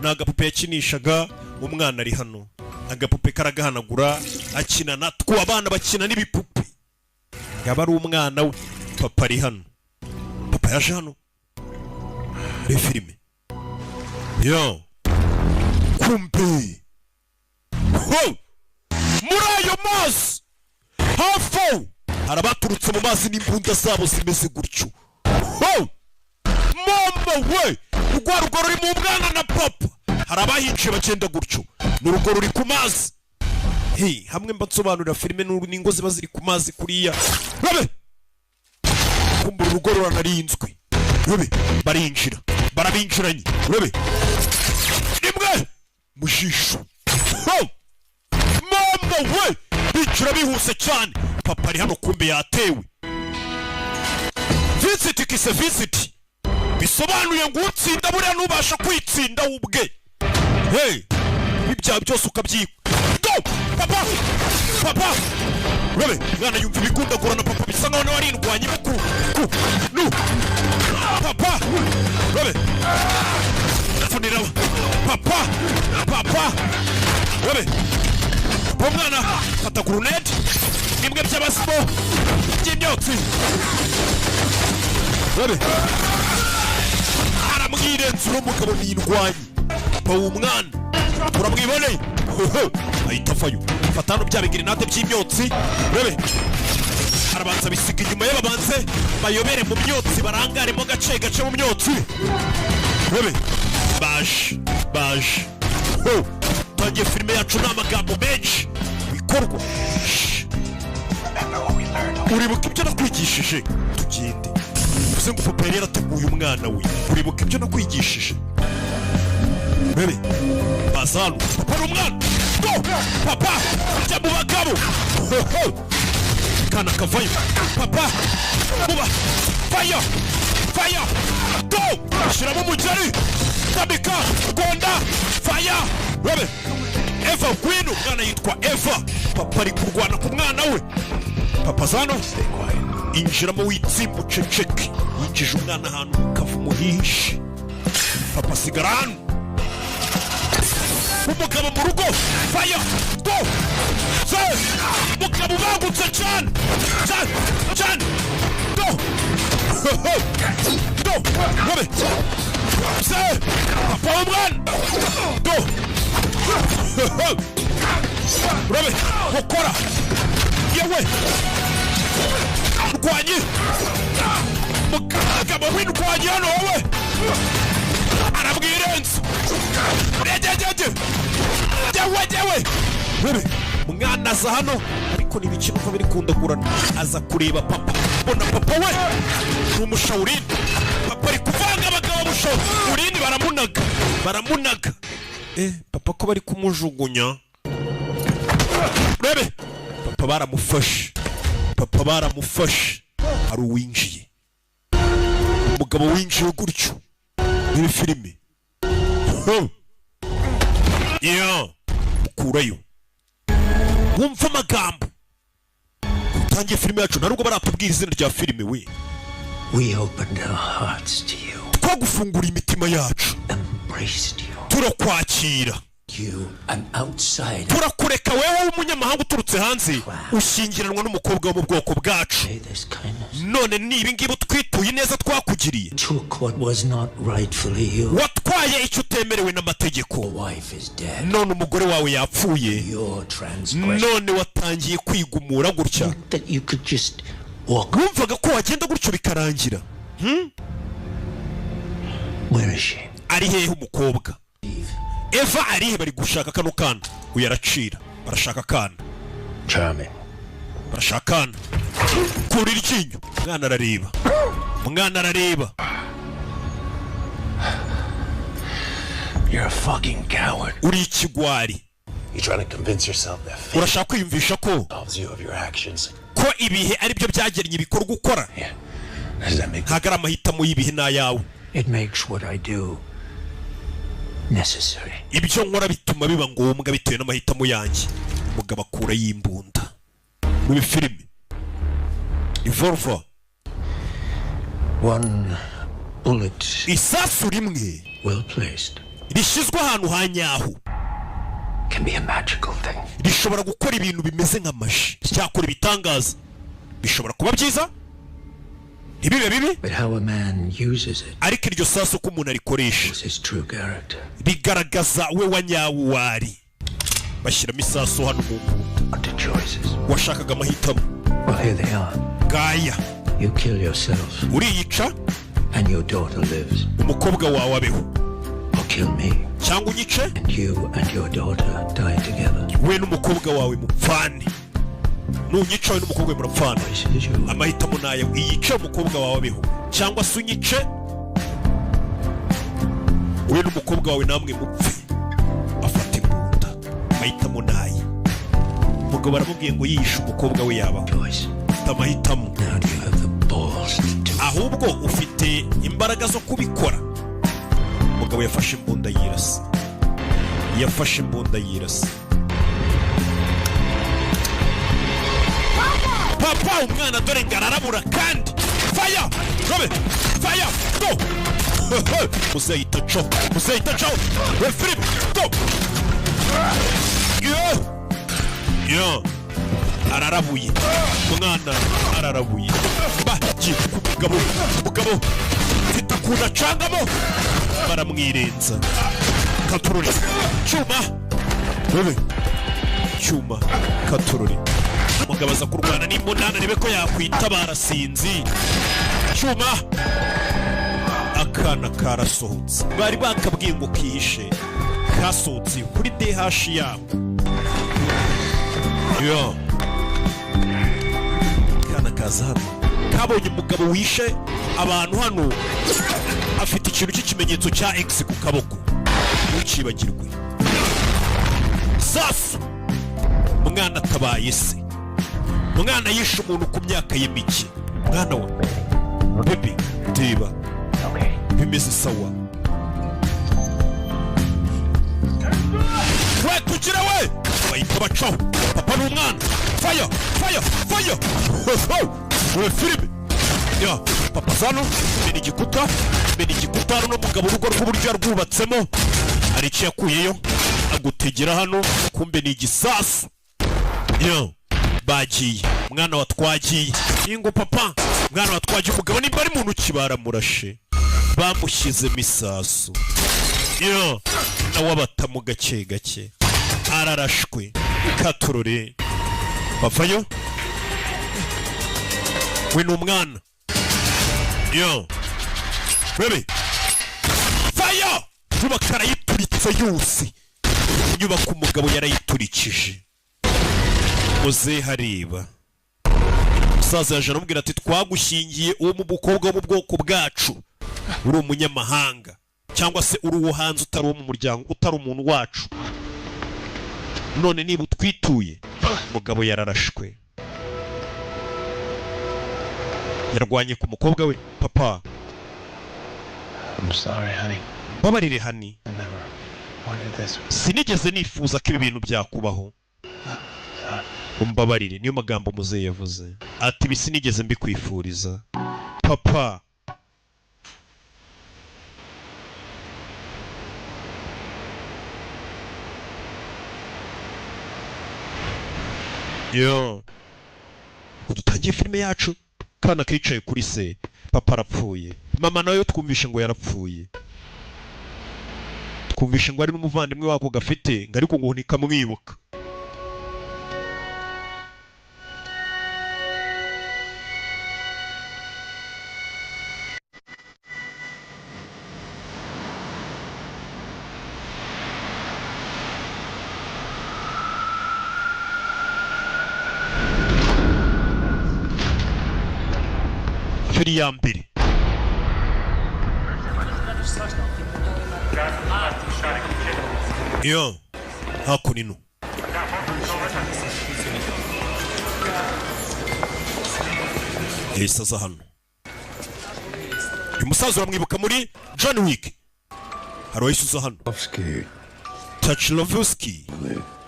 nagapupe yakinishaga umwana ari hano agapupe karagahanagura akina natwo abana bakina n'ibipupe yaba ari umwana we papa ari hano papa yaje hano ari filime yo kumbe ho muri ayo mazi hafu harabaturutse mu mazi n'imbunda zabo zimeze gutyo ho mama we urwo ruri mu mwana na papa harabahinjiye bagenda gutyo n'urugo ruri ku mazi hamwe mbatsobanurira filime n'ingo ziba ziri ku mazi kuriya babe kumbe urugo ruranarinzwe babe barinjira barabinjiranye babe nimwe mujisho mama we binjira bihuse cyane papa ari hano kumbe yatewe visit kise visit bisobanuye ngo utsinda buriya nubasha kwitsinda ubwe ibyaha byose ukabyikwa papa papa babe mwana yumva ibigundagurana papa bisa nkaho nawe arindwanye papa babe funira papa babe umwana fata grenade nimwe by'abasimo by'imyotsi babe aramwirenza umugabo n'indwanye papa w'umwana uramwiboneye ahita avayo fata hano bya bigrenade by'imyotsi babe arabanza bisiga inyuma ye babanze bayobere mu myotsi barangaremo gace mu myotsi babe baje tangiye filime yacu n'amagambo menshi bikorwa uribuka ibyo nakwigishije tugende uvuze ngo papa yari yarateguye umwana we uribuka ibyo nakwigishije bebe bazanu papa n'umwana papa jya mu bagabo kana kavayo papa muba fire shiramo umugeri kabika gonda fire bebe Eva Gwino mwana yitwa Eva papa ari kurwana ku mwana we papa zano injiramo witsimbu ceceke yinjije umwana ahantu kavumu hishi papa sigarano umugabo mu rugo fire umugabo bagutse cyane bebe papa w'umwana Rabe, ukora yewe rwanyi mugabo w'indwanyi hano wowe arabwirenza yewe Rabe, umwana aza hano ariko n'ibiki nuko biri kundagurana aza kureba papa bona papa we n'umushawurini papa ari kuvanga abagabo mushawurini baramunaga papa ko bari kumujugunya bebe papa baramufashe ari uwinjiye umugabo winjiye gutyo muri filime ukurayo wumva amagambo utangiye filime yacu ntabwo baratubwira izina rya filime we twagufungura imitima yacu turakwakira turakureka wewe w'umunyamahanga uturutse hanze ushingiranwa n'umukobwa wo mu bwoko bwacu none niba ngibo twituye neza twakugiriye watwaye icyo utemerewe n'amategeko none umugore wawe yapfuye none watangiye kwigumura gutya wumvaga ko wagenda gutyo bikarangira ari hehe umukobwa Eva arihe bari gushaka kano kana uyaracira barashaka kana barashaka kana kuri iryinyo mwana arareba You're a fucking coward. uri ikigwari You trying to convince yourself that fate urashaka kwiyumvisha ko absolves you of your actions. ko ibihe ari byo byagennye ibikorwa ukora Yeah. Does that make ntabwo ari amahitamo y'ibihe n'ayawe It makes what I do necessary. ibyo nkora bituma biba ngombwa bitewe n'amahitamo yanjye umugabo akura y'imbunda muri filime Revolver One bullet isasu rimwe well placed rishyizwe ahantu hanyaho can be a magical thing. rishobora gukora ibintu bimeze nk'amaji, cyakora ibitangaza. Bishobora kuba byiza ntibibe bibi, But how a man uses it ariko iryo sasu ko umuntu arikoresha is his true character. bigaragaza we wa nyawo wari. Bashyiramo isasu hano mu mbunda. What the choices? Washakaga amahitamo. Well, here they are. Gaya, You kill yourself uriyica and your daughter lives. umukobwa wawe abeho, Or kill me cyangwa unyice and you and your daughter die together. we n'umukobwa wawe mupfane. Nunyica we n'umukobwa wawe murapfana. Choice is yours. Amahitamo nayo, iyice umukobwa wawe abeho cyangwa se unyice we n'umukobwa wawe namwe mupfe. Afata imbunda. Amahitamo nayo. Umugabo aramubwiye ngo yiyishe umukobwa we yabaho. Choice. Amahitamo. Now do you have the balls to do it? Ahubwo ufite imbaraga zo kubikora. Umugabo yafashe imbunda yirasa. Yafashe imbunda yirasa. Papa, umwana dore ngararabura kandi. Fire! Robe! Fire! Go! Muzeyi tacho! Muzeyi tacho! We flip! Go! Yo! Ararabuye. Umwana ararabuye. Baki kumugabo. Umugabo mfite akunda cangamo. Baramwirenza. Katururi. Cyuma. Robe! Cyuma. Katururi. Umugabo aza kurwana n'imbunda arebe ko yakwitabara sinzi. Cyuma. Akana karasohotse. Bari bakabwiye ngo kihishe. Kasohotse kuri DH yabo. Yo. Kana kaza hano. Kabonye umugabo wishe abantu hano. Afite ikintu cy'ikimenyetso cya X ku kaboko. Ntukibagirwe. Sasu. Umwana atabaye se. Umwana yishe umuntu ku myaka ye mike. Mwana wa baby diba. Okay. Bimeze sawa. We kugira we. Bayita bacaho. Papa n'umwana. Fire! Fire! Fire! We filime. Ya, papa zano mena igikuta. Mena igikuta hano mugabo urugo rw'uburyo yarwubatsemo. Hari icyo yakuyeyo. Agutegera hano. Kumbe ni igisasu. Yo. Bagiye. Mwana watwagiye. Ingo papa. Mwana watwagiye umugabo nimba ari muntu kibaramurashe. Bamushyizemo isasu. Yo. Nawe abatamu gake gake. Ararashwe. Katurore. Bavayo. We n'umwana. Yo. Baby. Fire! Nyubako arayituritse yose. Nyubako umugabo yarayiturikije. Muze hariba. Musaza yaje aramubwira ati twagushyingiye uwo mu bukobwa wo mu bwoko bwacu. Uri umunyamahanga. Cyangwa se uri uwo hanze utari uwo mu muryango, utari umuntu wacu. None niba utwituye. Umugabo yararashwe. Yarwanye ku mukobwa we. Papa. I'm sorry, honey. Babarire hani. I never wanted this. Sinigeze nifuza ko ibi bintu byakubaho. Umbabarire niyo magambo muzeyi yavuze. Ati bisinigeze mbikwifuriza. Papa. Yo. Dutangiye filime yacu. Kana kicaye kuri se. Papa arapfuye. Mama nawe twumvishe ngo yarapfuye. Twumvishe ngo ari n'umuvandimwe wako gafite ngo ariko ngo ntikamwibuka. Feri ya mbere. Yo, hakunino. Isaza hano. Uyu musaza uramwibuka muri John Wick. Hari wayisuza hano. Tachlovsky.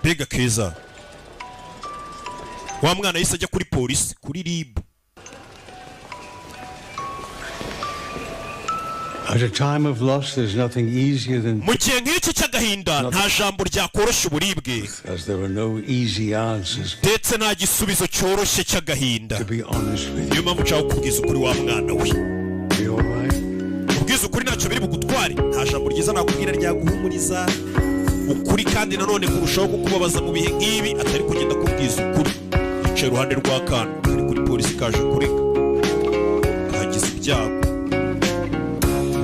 Bega keza. Wa mwana yise ajya kuri polisi, kuri RIB. agahinda. At a time of loss, there's nothing easier than, mu gihe nk'iki cy'agahinda nta jambo ryakoroshya uburibwe, as there are no easy answers. ndetse nta gisubizo cyoroshye cy'agahinda. To be honest with niyo you, mpamvu nshaka kukubwiza ukuri wa mwana we. are you all right? kubwiza ukuri ntacyo biri bugutware, nta jambo ryiza nakubwira ryaguhumuriza ukuri kandi nanone kurushaho kukubabaza mu bihe nk'ibi atari kugenda kubwiza ukuri. yicaye iruhande rw'akana kari kuri polisi kaje kurega, kagize ibyago.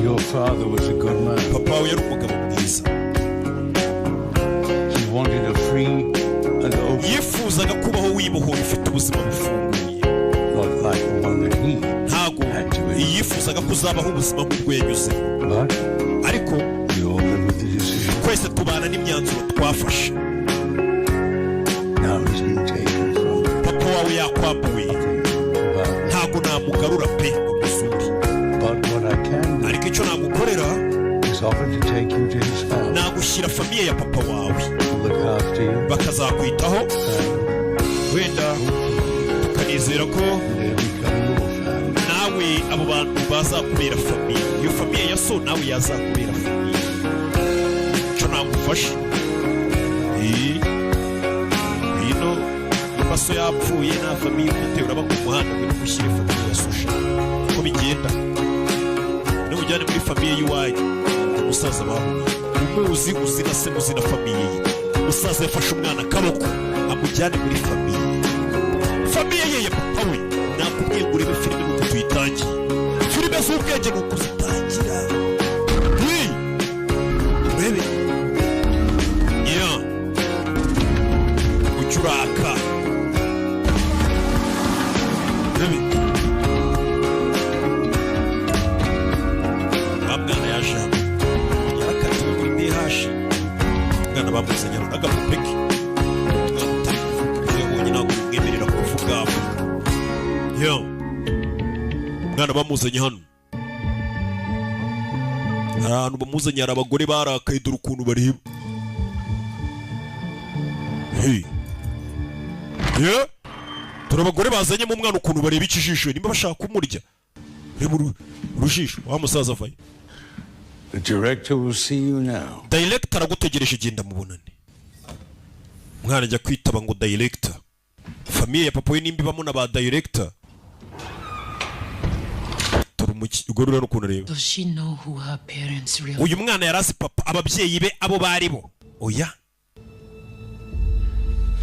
Your father was a good man. papa wawe yari umugabo mwiza, He wanted a free and open, yifuzaga kubaho wibohoye ufite ubuzima bufunguye, not like the one that he ntago had to live. yifuzaga kuzabaho ubuzima nk'ubwo yanyuzemo. But ariko we all live with the decision. twese tubana n'imyanzuro twafashe. Now he's been taken from you. papa wawe yakwambuye, But ntago namugarura pe ngo musure, what I can do ariko icyo nagukorera is offer to take you to his house nagushyira famiye ya papa wawe to look after you. bakazakwitaho, wenda tukanizera ko They become your family. nawe abo bantu bazakubera famiye, iyo famiye ya so nawe yazakubera famiye. icyo nagufasha hino niba so yapfuye nta famiye ufite uraba ku muhanda ngo nigushyire famiye ya so sha uko bigenda. nimujyane muri famiye y'iwanyu, umusaza bahuye umuzi uzi na se muzi na famiye ye, umusaza yafashe umwana akaboko amujyane muri famiye ye ya papa we. nakubwiye ngo urebe filime nuko tuyitangiye, filime z'ubwenge nuko zitangira. urebe ya ucuraka, urebe wa mwana yaje hano yarakatiwe muri DH, umwana bamuzanye hano n'agapupe ke, umwana yabonye ntabwo bimwemerera kuvuga ya umwana bamuzanye hano. hari ahantu bamuzanye, hari abagore barakaye dore ukuntu bareba. dore abagore bazanyemo umwana ukuntu bareba ikijisho, nimba bashaka kumurya. reba urujisho wa musaza avaye. The director will see you now. Director aragutegereje, genda mubonane. umwana ajya kwitaba ngo director, famiye ya papa we nimba ibamo na ba director. Ugorura n'ukuntu reba. Does she know who her parents really? uyu mwana yarazi papa ababyeyi be abo bari bo? oya,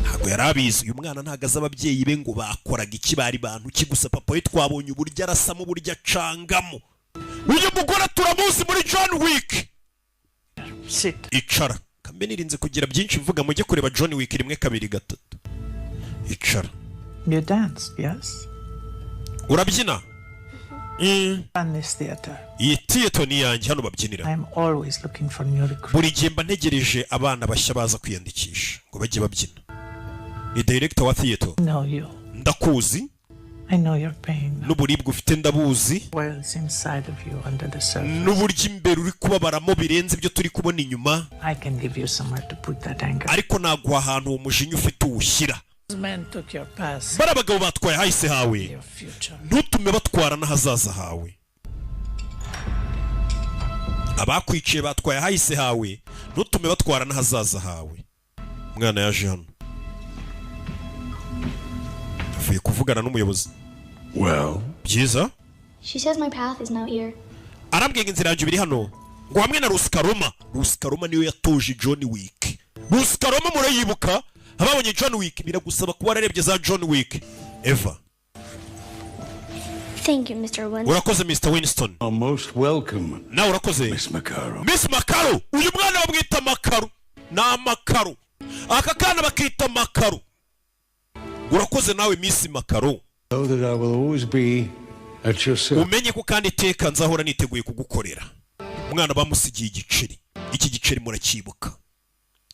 ntabwo yarabizi. uyu mwana ntabwo azi ababyeyi be ngo bakoraga iki, bari bantu ki. gusa papa we twabonye uburyo arasamo, uburyo acangamo. uyu mugore turamuzi muri John Wick. Sit. icara. kambe nirinze kugira byinshi mvuga, mujye kureba John Wick 1, 2, 3. icara. You dance, yes? urabyina? And this theater. iyi theater ni yanjye, hano babyinira. I'm always looking for new recruits. buri gihe mba ntegereje abana bashya baza kwiyandikisha ngo bajye babyina. ni director wa theater. I know you. ndakuzi, I know your pain. n'uburibwe ufite ndabuzi, Wells inside of you under the surface. n'uburyo imbere uri kubabaramo birenze ibyo turi kubona inyuma. I can give you somewhere to put that anger. ariko naguha ahantu uwo mujinya ufite uwushyira. Those men took your past, bari abagabo batwaye ahahise hawe, your future. ntutume batwara n'ahazaza hawe. abakwiciye batwaye ahahise hawe, ntutume batwara n'ahazaza hawe. umwana yaje hano avuye kuvugana n'umuyobozi. Well, byiza. She says my path is now here. arambwira inzira yanjye biri hano, ngo hamwe na Ruskaroma. Ruskaroma niyo yatoje John Wick. Ruskaroma murayibuka? ababonye John Wick biragusaba kuba wararebye za John Wick. Eva, Thank you, Mr. Winston. urakoze Mr. Winston. are most welcome, nawe urakoze Miss Macaro. Miss Makaro. uyu mwana bamwita Makaro, ni amakaro. aka kana bakita Makaro. urakoze nawe Miss Makaro. Know that I will always be at your service. umenye ko kandi iteka nzahora niteguye kugukorera. umwana bamusigiye igiceri, iki giceri murakibuka.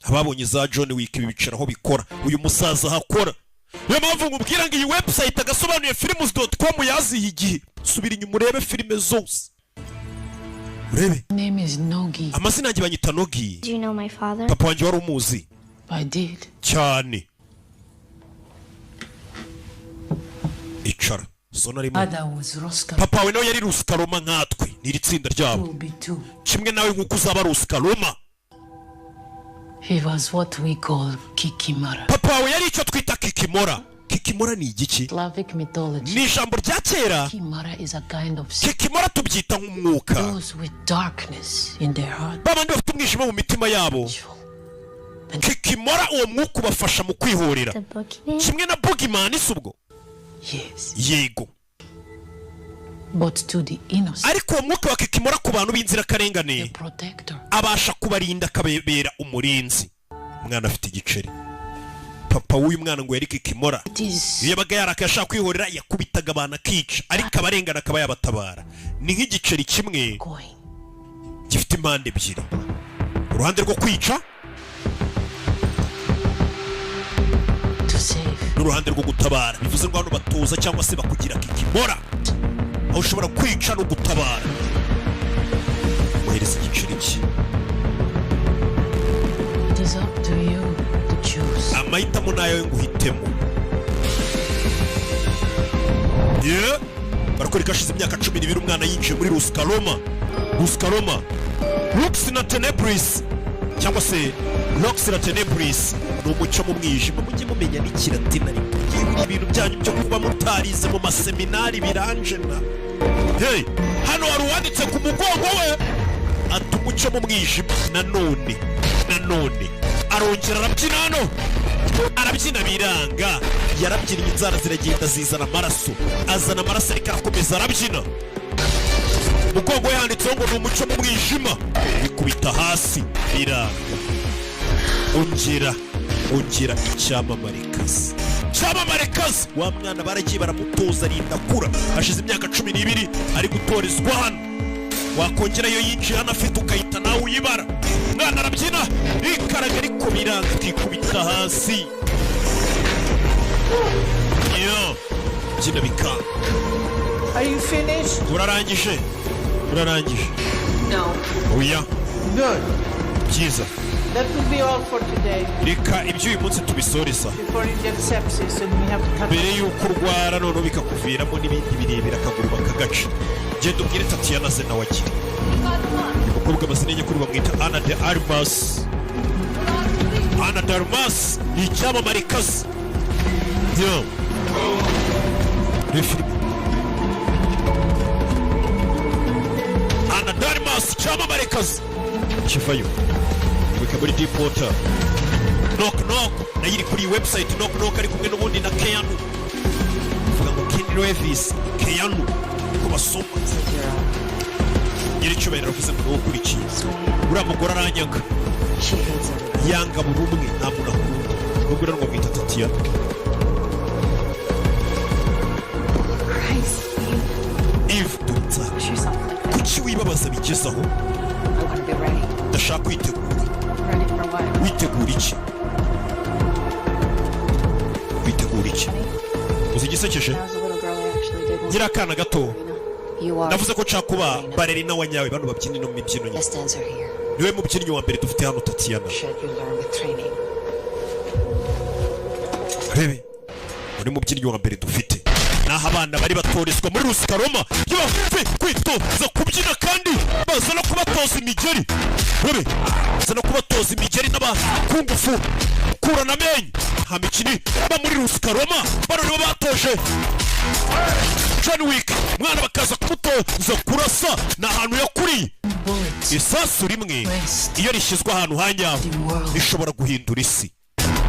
ababonye za John Wick bibicaraho bikora, uyu musaza hakora. niyo mpamvu nkubwira ngo iyi website agasobanuye films.com yaziye igihe. subira inyuma urebe filime zose, urebe. My name is Nogi. amazina yanjye banyita Nogi. Do you know my father? papa wanjye wari umuzi I did. cyane. icara. so narimo Ada was Roscar. papa we nawe yari Ruskaroma nkatwe. n'iri tsinda ryabo will be too. kimwe nawe nk'uko uzaba ari Oscaroma. He was what we call Kikimora. papa wawe yari icyo twita Kikimora. Kikimora ni igiki? Slavic mythology. ni ijambo rya kera. Kikimora is a kind of Kikimora tubyita nk'umwuka, those with darkness in their heart. babandi bafite umwijima mu mitima yabo. Kikimora uwo mwuka ubafasha mu kwihorera, The boogeyman? kimwe na Boogeyman si ubwo? Yes. yego, But to the innocent, ariko uwo mwuka wa Kikimora ku bantu b'inzirakarengane the protector. abasha kubarinda akababera umurinzi. umwana afite igiceri. papa w'uyu mwana ngo yari Kikimora. It is iyo yabaga yarakaye ashaka kwihorera yakubitaga abantu akica, ariko abarengana akaba yabatabara. ni nk'igiceri kimwe going. gifite impande ebyiri, uruhande rwo kwica To save. n'uruhande rwo gutabara. bivuze ngo hano batoza cyangwa se bakugira Kikimora, aho ushobora kwica no gutabara. muhereza igiceri cye. It is up to you to choose. amahitamo nayo nguhitemo. barakwereka hashize imyaka 12 umwana yinjiye muri Oscaroma. Lux na Tenebris cyangwa se Lux na Tenebris ni umucyo mu mwijima. mujye mumenya n'ikilatini, ariko mugiye ibintu byanyu byo kuba mutarize mu maseminari biranje na hey, hano hari uwanditse ku mugongo we ati umucyo mu mwijima. nanone arongera arabyina hano, arabyina biranga. yarabyinnye inzara ziragenda zizana amaraso, azana amaraso ariko arakomeza arabyina. mugongo yanditseho ngo ni umucyo mu mwijima, bikubita hasi biranga. ongera icyamamarekazi. wa mwana baragiye baramutoza arinda akura. hashize imyaka 12 ari gutorezwa hano. wakongera iyo yinjiye hano afite ukahita nawe uyibara. umwana arabyina ikaraga ariko biranga akikubita hasi. byina bikanga. Are you finished? urarangije? No. oya, Good. byiza. That will be all for today. reka iby'uyu munsi tubisoreza Before you get sepsis and we have to cut. mbere y'uko urwara noneho bikakuviramo n'ibindi birebire akaguru bakagaca. genda ubwire Tatiana ze nawe akiri. uyu mukobwa amazina nyakuri bamwita Ana de Armas. Ana de Armas ni icyamamarekazi. ni filime Ana de Armas, icyamamarekazi kivayo. ibuka muri Deep Water. Knock nayo iri kuri website Knock ari kumwe n'ubundi na Keanu. uvuga ngo Ken Reeves Keanu ko basoma nyiri cyubahiro avuze ngo ukurikiye. uriya mugore aranyaga, yanga buri umwe, nta muntu akunda. nubwo rero mwamwita Tatiana. Eve Dutsa, kuki wibabaza bigezaho? ndashaka kwitegura. witegura iki? uzi igisekeje? nyiri akana gato ndavuze ko nshaka kuba balerina wa nyawe. bano babyina ino mibyino nyine. niwe mubyinnyi wa mbere dufite hano Tatiana. rebe uri mubyinnyi wa mbere dufite. naho abana bari batorezwa muri Oscaroma iyo bafite kwitoza kubyina kandi baza no kubatoza imigeri. rebe baza no kubatoza imigeri n'abakungufu kurana amenyo. nta mikini ba muri Oscaroma bano nibo batoje John Wick. mwana bakaza kumutoza kurasa. ni ahantu yakuriye. isasu rimwe iyo rishyizwe ahantu hanyaho rishobora guhindura isi.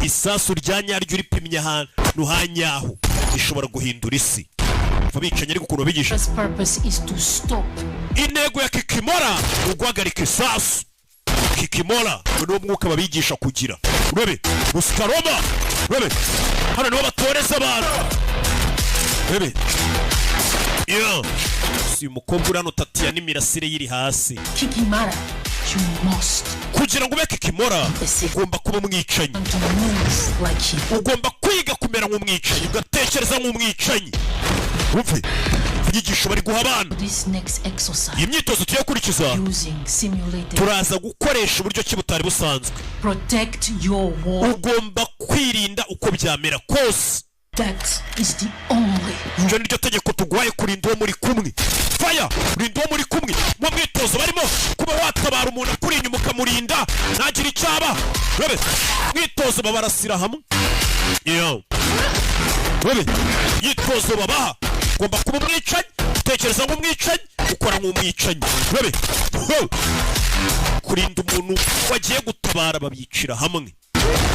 isasu rya nyaryo ripimye ahantu hanyaho rishobora guhindura isi. bicanyi ariko ukuntu bigisha. intego ya Kikimora ni uguhagarika isasu. Kikimora niwo mwuka babigisha kugira. urebe Oscaroma, urebe hano niho batoreza abantu. urebe si umukobwa uri hano Tatiana n'imirasire yiri hasi. Kikimora, you must. kugira ngo ube Kikimora ugomba kuba umwicanyi. ugomba kwiga kumera nk'umwicanyi, ugatekereza nk'umwicanyi. umve inyigisho bari guha abana. iyi myitozo tuyakurikiza turaza gukoresha uburyo ki butari busanzwe. ugomba kwirinda uko byamera kose. That is the only. Iryo niryo tegeko tugwaye kurinda uwo muri kumwe. Fire! Kurinda uwo muri kumwe. Mu mwitozo barimo kuba watabara umuntu akuri inyuma ukamurinda ntagira icyaba. Urebe. Mwitozo babarasira hamwe. Yo. Urebe. Yitozo babaha. Ugomba kuba umwicanyi. Tekereza ngo umwicanyi ukora nk'umwicanyi. Urebe. Kurinda umuntu wagiye gutabara babicira hamwe.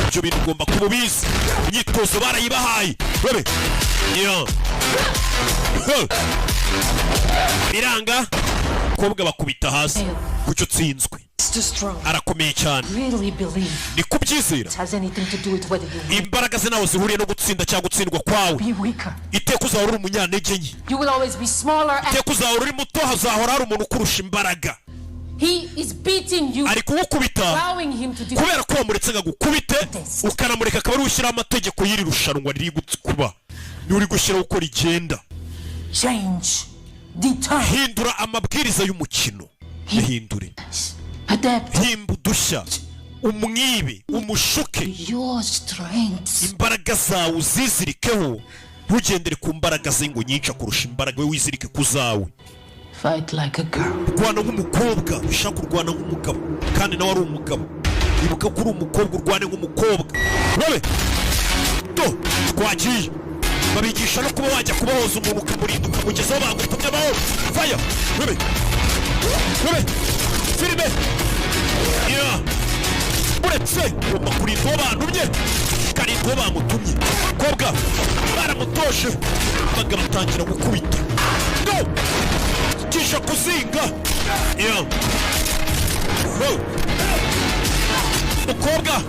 Ibyo bintu ugomba kuba ubizi. Imyitozo barayibahaye. Urebe. Yo. Biranga kobwa bakubita hasi kucyo tsinzwe. Arakomeye cyane. Ni kubyizera. Imbaraga ze nawe zihuriye no gutsinda cyangwa gutsindwa kwawe. Iteka uzahora uri umunyantege nke. Iteka uzahora uri muto, hazahora hari umuntu ukurusha imbaraga. He is beating you. Ari kugukubita kubera ko wamuretse ngagukubite ukanamureka akaba ari ushyira amategeko y'iri rushanwa riri kuba. Ni uri gushyira uko rigenda. Change the time. Hindura amabwiriza y'umukino. Hindure. Himba udushya. Umwibe, umushuke. Your strength. Imbaraga zawe uzizirikeho. Ntugendere ku mbaraga ze ngo nyinshi kurusha imbaraga we wizirike ku zawe. Fight like a girl. Rwana nk'umukobwa, ushaka kurwana nk'umugabo kandi nawe ari umugabo. Ibuka ko uri umukobwa urwane nk'umukobwa. Urebe. Twagiye. Babigisha no kuba wajya kubahoza umuntu ukamurinda ukamugezaho bagutumye abaho. Fire. Urebe. Urebe. Filime. Yeah. Uretse ugomba kurinda abantu bye ukarinda bamutumye. Kobwa baramutoshe bagatangira gukubita. No. Kisha kuzinga. Yeah. Mukobwa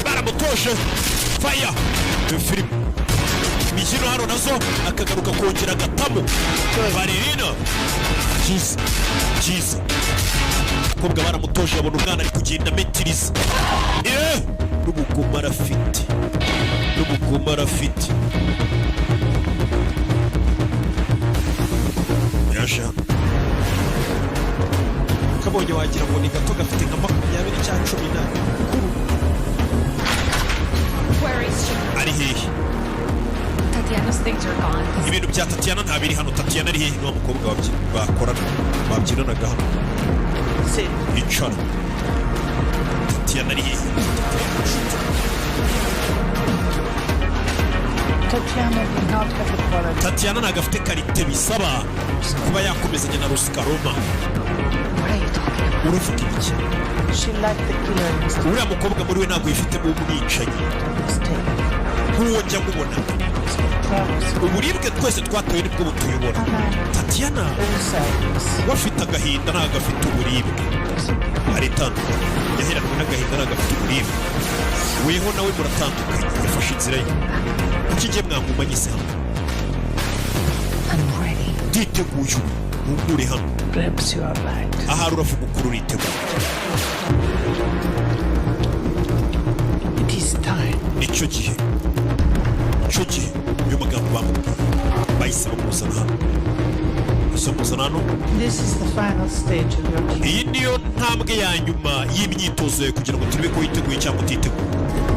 baramutoshe. Fire. Film. Imikino hano nazo akagaruka kongera agatamo. Baririna. Jiza. Mukobwa baramutoshe abona umwana ari kugenda metiriza. N'ubuguma arafite. Yasha. Kabonye wagira ngo ni gato gafite nka 20 cyangwa 10. Where is she? Ari hehe? Tatiana's things are gone. Ibintu bya Tatiana ntabiri hano. Tatiana ari hehe? Ni umukobwa bakorana babyinanaga hano. Icara. Tatiana ari hehe? Tatiana ntabwo afite karite bisaba kuba yakomezanya na Ruskaroma. Uravuga iki? Uriya mukobwa muri we ntabwo yifitemo umwicanyi. Nk'uwo njya mubona. Uburibwe twese twatoye nibwo butuyobora. Tatiana wafite agahinda ntabwo afite uburibwe. Hari itandukanye. Yaheranwe n'agahinda ntabwo afite uburibwe. Weho nawe muratandukanye. Yafashe inzira ye. Kuki ngiye mwangumanye se hamwe? Nditeguye ntugure hano. Ahari uravuga ukuri uriteguye. Icyo gihe uyu magambo bamubwiye bahise bamuzana hano. This is the final stage of your team. Iyi niyo ntambwe ya nyuma y'imyitozo yawe kugira ngo turebe ko yiteguye cyangwa utiteguye.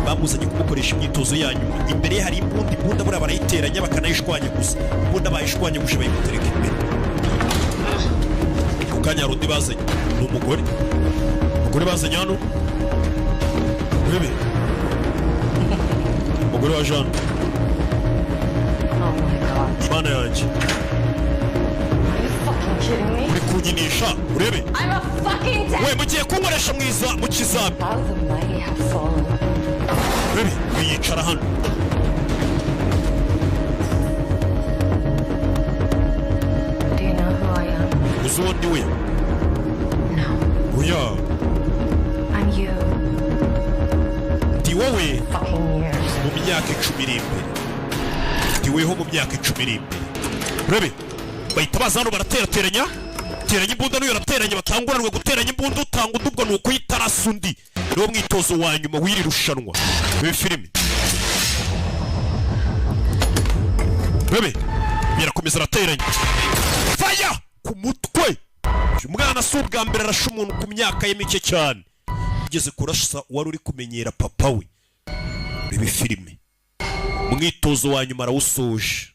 Bamuzanye kumukoresha imyitozo ya nyuma. Imbere ye hari imbunda buriya barayiteranya bakanayishwanya gusa. Imbunda bayishwanya gusha bayimutereka imbere. Ku kanya hari undi bazanye. Ni umugore bazanye hano. Urebe. Umugore wa Jean. Imana yanjye. Uri kunyinisha urebe. We mugiye kunkoresha mwiza mu kizami. Urebe wiyicara hano. Uzi uwo ndi we? Oya. Ndi wowe mu myaka 10 iri imbere. Ndi weho mu myaka 10 iri imbere. Urebe bahita baza hano baraterateranya. Teranya imbunda niyo rateranya batanguranwe guteranya imbunda utanga udubwo nuko yitarasa undi. Niwo mwitozo wa nyuma w'iri rushanwa. Ibi filime. Urebe birakomeza rateranya. Fire ku mutwe. Umwana si ubwa mbere arasha umuntu ku myaka ye mike cyane. Ugeze kurasa wari uri kumenyera papa we. Ibi filime. umwitozo wa nyuma arawusoje.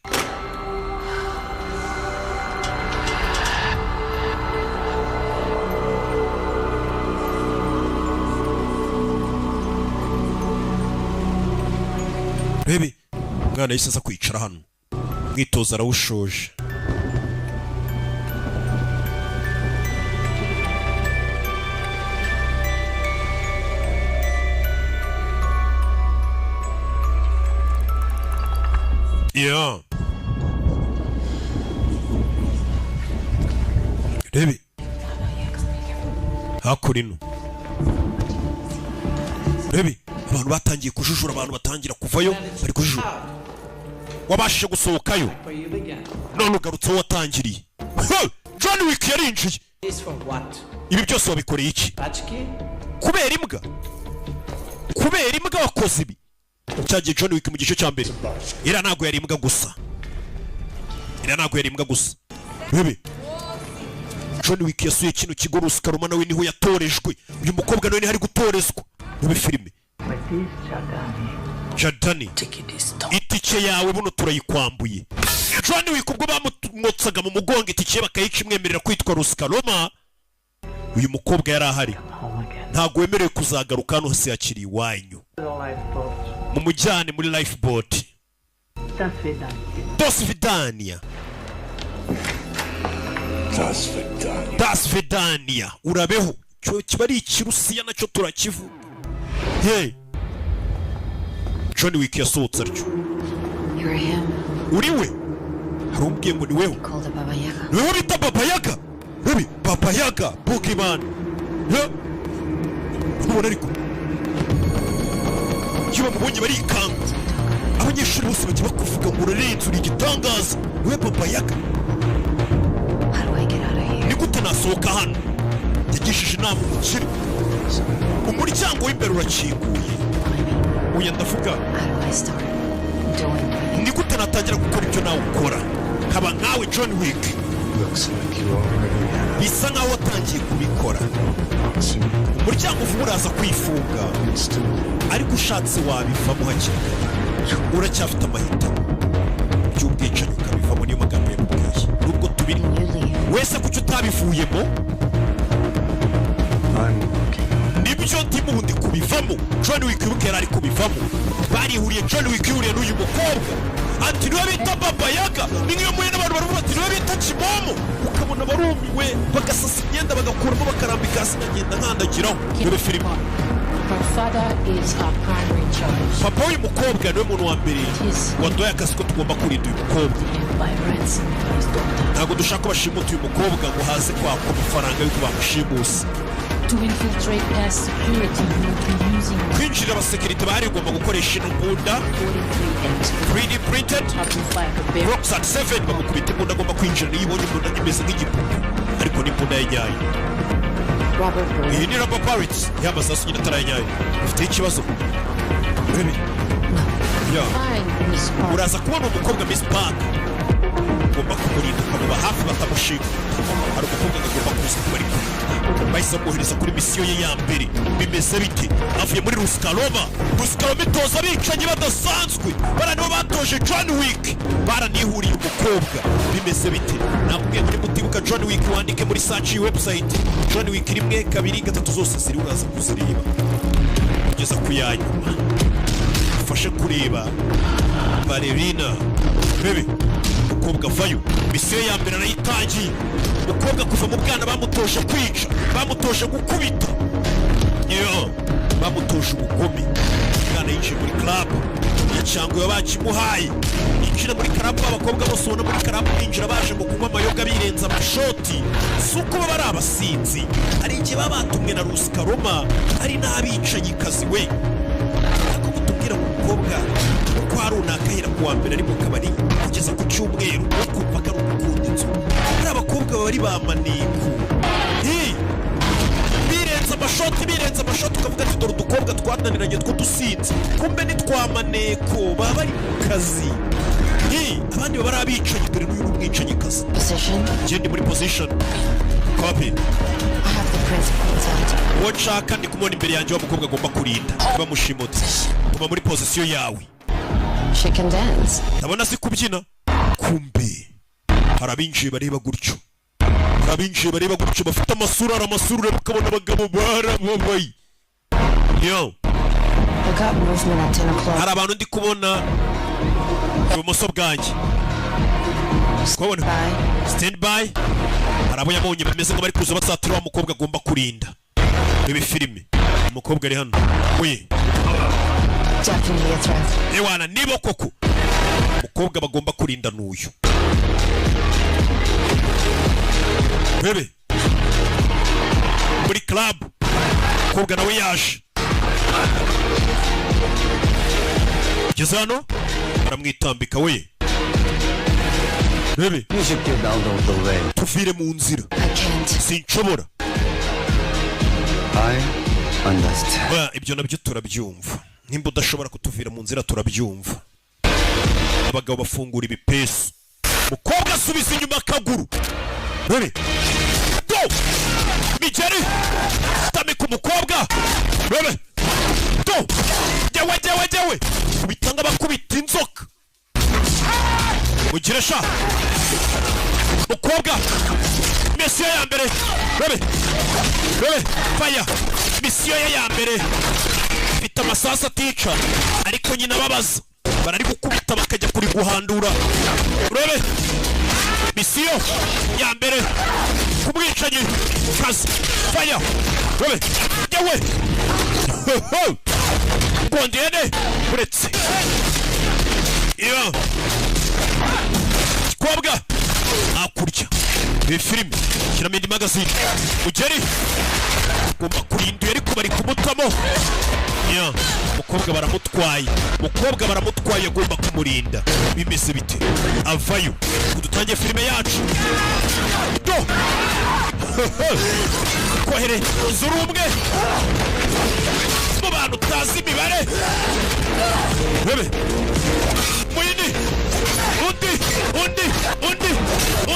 Bebe umwana yahise aza kwicara hano, umwitozo arawushoje. Yeah. Rebe hakurino. Rebe abantu batangiye kujujura, abantu batangira kuvayo bari kujujura. Wabashije gusohokayo none ugarutse watangiriye. John Wick yarinjiye. Ibi byose wabikoreye iki? Kubera imbwa? Kubera imbwa wakoze ibi? Cyagiye John Wick mu gice cya mbere ira ntago yari imbwa gusa, Bebe John Wick yasuye kino kigo Ruskaroma nawe niho yatorejwe. Uyu mukobwa nawe ni hari gutorezwa mu filime. Jadani itike yawe buno turayikwambuye. John Wick ubwo bamutsaga mu mugongo itike bakayica imwemerera kwitwa Ruskaroma, uyu mukobwa yari ahari. Ntago wemerewe kuzagaruka hano hose yakiriye iwanyu. Mumujyane muri lifeboat. Das Vidania. Urabeho. Cyo kiba ari ikirusiya nacyo turakivuga. Hey. John Wick yasohotse aryo. Uriwe? Harumbwiye ngo ni wewe. Ni wewe bita Baba Yaga? Baby, Baba Yaga, Pokemon. Yeah. Ubona ariko kiba mubonye barikanga. Abanyeshuri bose bajya bakuvuga ngo urarenze uri igitangaza. We Baba Yaga. Ni gute nasohoka hano? Yagishije inama umukire. Umuryango w'imbere urakinguye. Uya ndavuga. Ni gute natangira gukora ibyo nawe ukora? Kaba nkawe John Wick. Bisa nkaho watangiye kubikora. Umuryango uvuga uraza kwifunga, ariko ushatse wabivamo hakiri kare. Uracyafite amahitamo by'ubwicanyi ukabivamo, niyo magambo yakubwiye. Nubwo tubiri wese kuki utabivuyemo? Nibyo ndimo ndi kubivamo. John Wick yuke yari kubivamo. Barihuriye John Wick yuriye n'uyu mukobwa. Ati niwe bita Baba Yaga. Ni niyo muye n'abantu baravuga ati niwe bita Kimomo. Ukabona barumiwe bagasasa imyenda bagakuramo bakarambika hasi nagenda nkandagiraho. Dore filime. Papa uyu mukobwa niwe muntu wa mbere waduhaye akazi ko tugomba kurinda uyu mukobwa. Ntabwo dushaka bashimuta uyu mukobwa ngo haze kwaka amafaranga y'uko bamushimuse. Kwinjira abasekirite bari ugomba gukoresha imbunda 3D printed rocks at 7. bamukubita imbunda agomba kwinjira niyo ibonye imbunda imeze nk'igipupe ariko n'imbunda yanyaye. Iyi ni rubber bullets y'amasasu nyine ataranyaye. Ufite ikibazo? Uraza kubona umukobwa Miss Park, ugomba kumurinda ukamuba hafi batamushika. Hari umukobwa agomba kuza kubari bahise bamuhereza kuri misiyo ye ya mbere. Bimeze bite? Avuye muri Ruskaroma. Ruskaroma itoza abicanyi badasanzwe. Bara nibo batoje John Wick. Baranihuriye umukobwa. Bimeze bite? Nakubwiye muri mutibuka John Wick wandike muri search website. John Wick 1, 2, 3 zose ziri uraza kuzireba kugeza ku yanyuma. Ufashe kureba Valerina. Bebe umukobwa vayo. Misiyo ya mbere arayitangiye. Umukobwa kuva mu bwana bamutoje kwica, bamutoje gukubita. Bamutoje ubugome. Umwana yinjiye muri club yacyanguye bakimuhaye. Yinjira muri club abakobwa bose ubona muri club binjira baje ngo kunywa amayoga birenza amashoti. Si uko baba ari abasinzi, hari igihe baba batumwe na Ruskaroma, hari n'abicanyi kazi we. Ariko mutubwira mu mukobwa uko hari unakahira kuwa mbere ari mu kabari kugeza ku cyumweru no kumva ko ari ukunda inzu. Hari abakobwa bari bamaneko. Birenze amashoti ukavuga ati dore udukobwa twananiranye tw'udusinzi. Kumbe ni twamaneko baba bari mu kazi. Abandi baba ari abicanyi dore n'uyu n'umwicanyi kazi. Genda muri position. Copy. Uwo nshaka ndi kumubona imbere yanjye w'umukobwa agomba kurinda bamushimutse. Kuba muri position yawe. She can dance. ndabona si kubyina kumbe harabinjiye bareba gutyo harabinjiye bareba gutyo bafite amasura bakabona abagabo barababaye yo We got movement at 10 o'clock. hari abantu ndi kubona ibumoso bwanjye kubona Bye. stand by hari abo yabonye bameze ngo bari kuza batsatira wa mukobwa agomba kurinda ibi filime umukobwa ari hano we Definitely a threat. ewana niba koko umukobwa bagomba kurinda n'uyu bebe muri club umukobwa nawe yaje geze hano baramwitambika we bebe You should get out of the way. tuvire mu nzira I can't. sinshobora I understand. ibyo nabyo turabyumva nimba udashobora kutuvira mu nzira turabyumva abagabo bafungura ibipesu mukobwa asubiza inyuma akaguru bebe go migeri tamika umukobwa bebe go jewe kubitanga bakubita inzoka ugire sha mukobwa misiyo ya mbere bebe faya misiyo ye ya mbere mfite amasasu atica ariko nyina babaza barari gukubita bakajya kuri guhandura urebe misiyo ya mbere kumwicanyi kazi faya urebe yewe ngondene uretse iyo kobwa akurya iyi filime shyiramo indi magazine ugeri ugomba kurinda ariko bari kumutamo ya umukobwa baramutwaye agomba kumurinda bimeze bite avayo dutangiye filime yacu do kohere izuru umwe mu bantu utazi imibare bebe muyini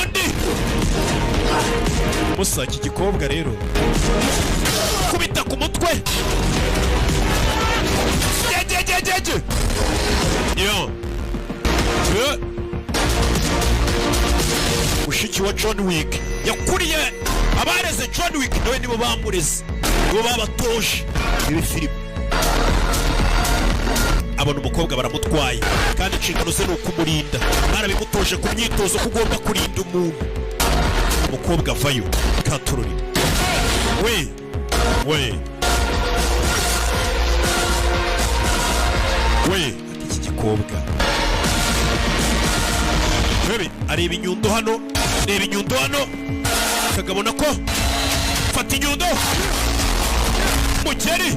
undi musa iki gikobwa rero kubita ku mutwe jeje yo mushiki wa John Wick yakuriye abareze John Wick nawe nibo bamureze nibo babatoje ibi filime abona umukobwa baramutwaye kandi inshingano ze ni ukumurinda barabimutoje ku myitozo ko ugomba kurinda umuntu umukobwa avayo katururi we iki gikobwa bebe areba inyundo hano kagabona ko fata inyundo mugeri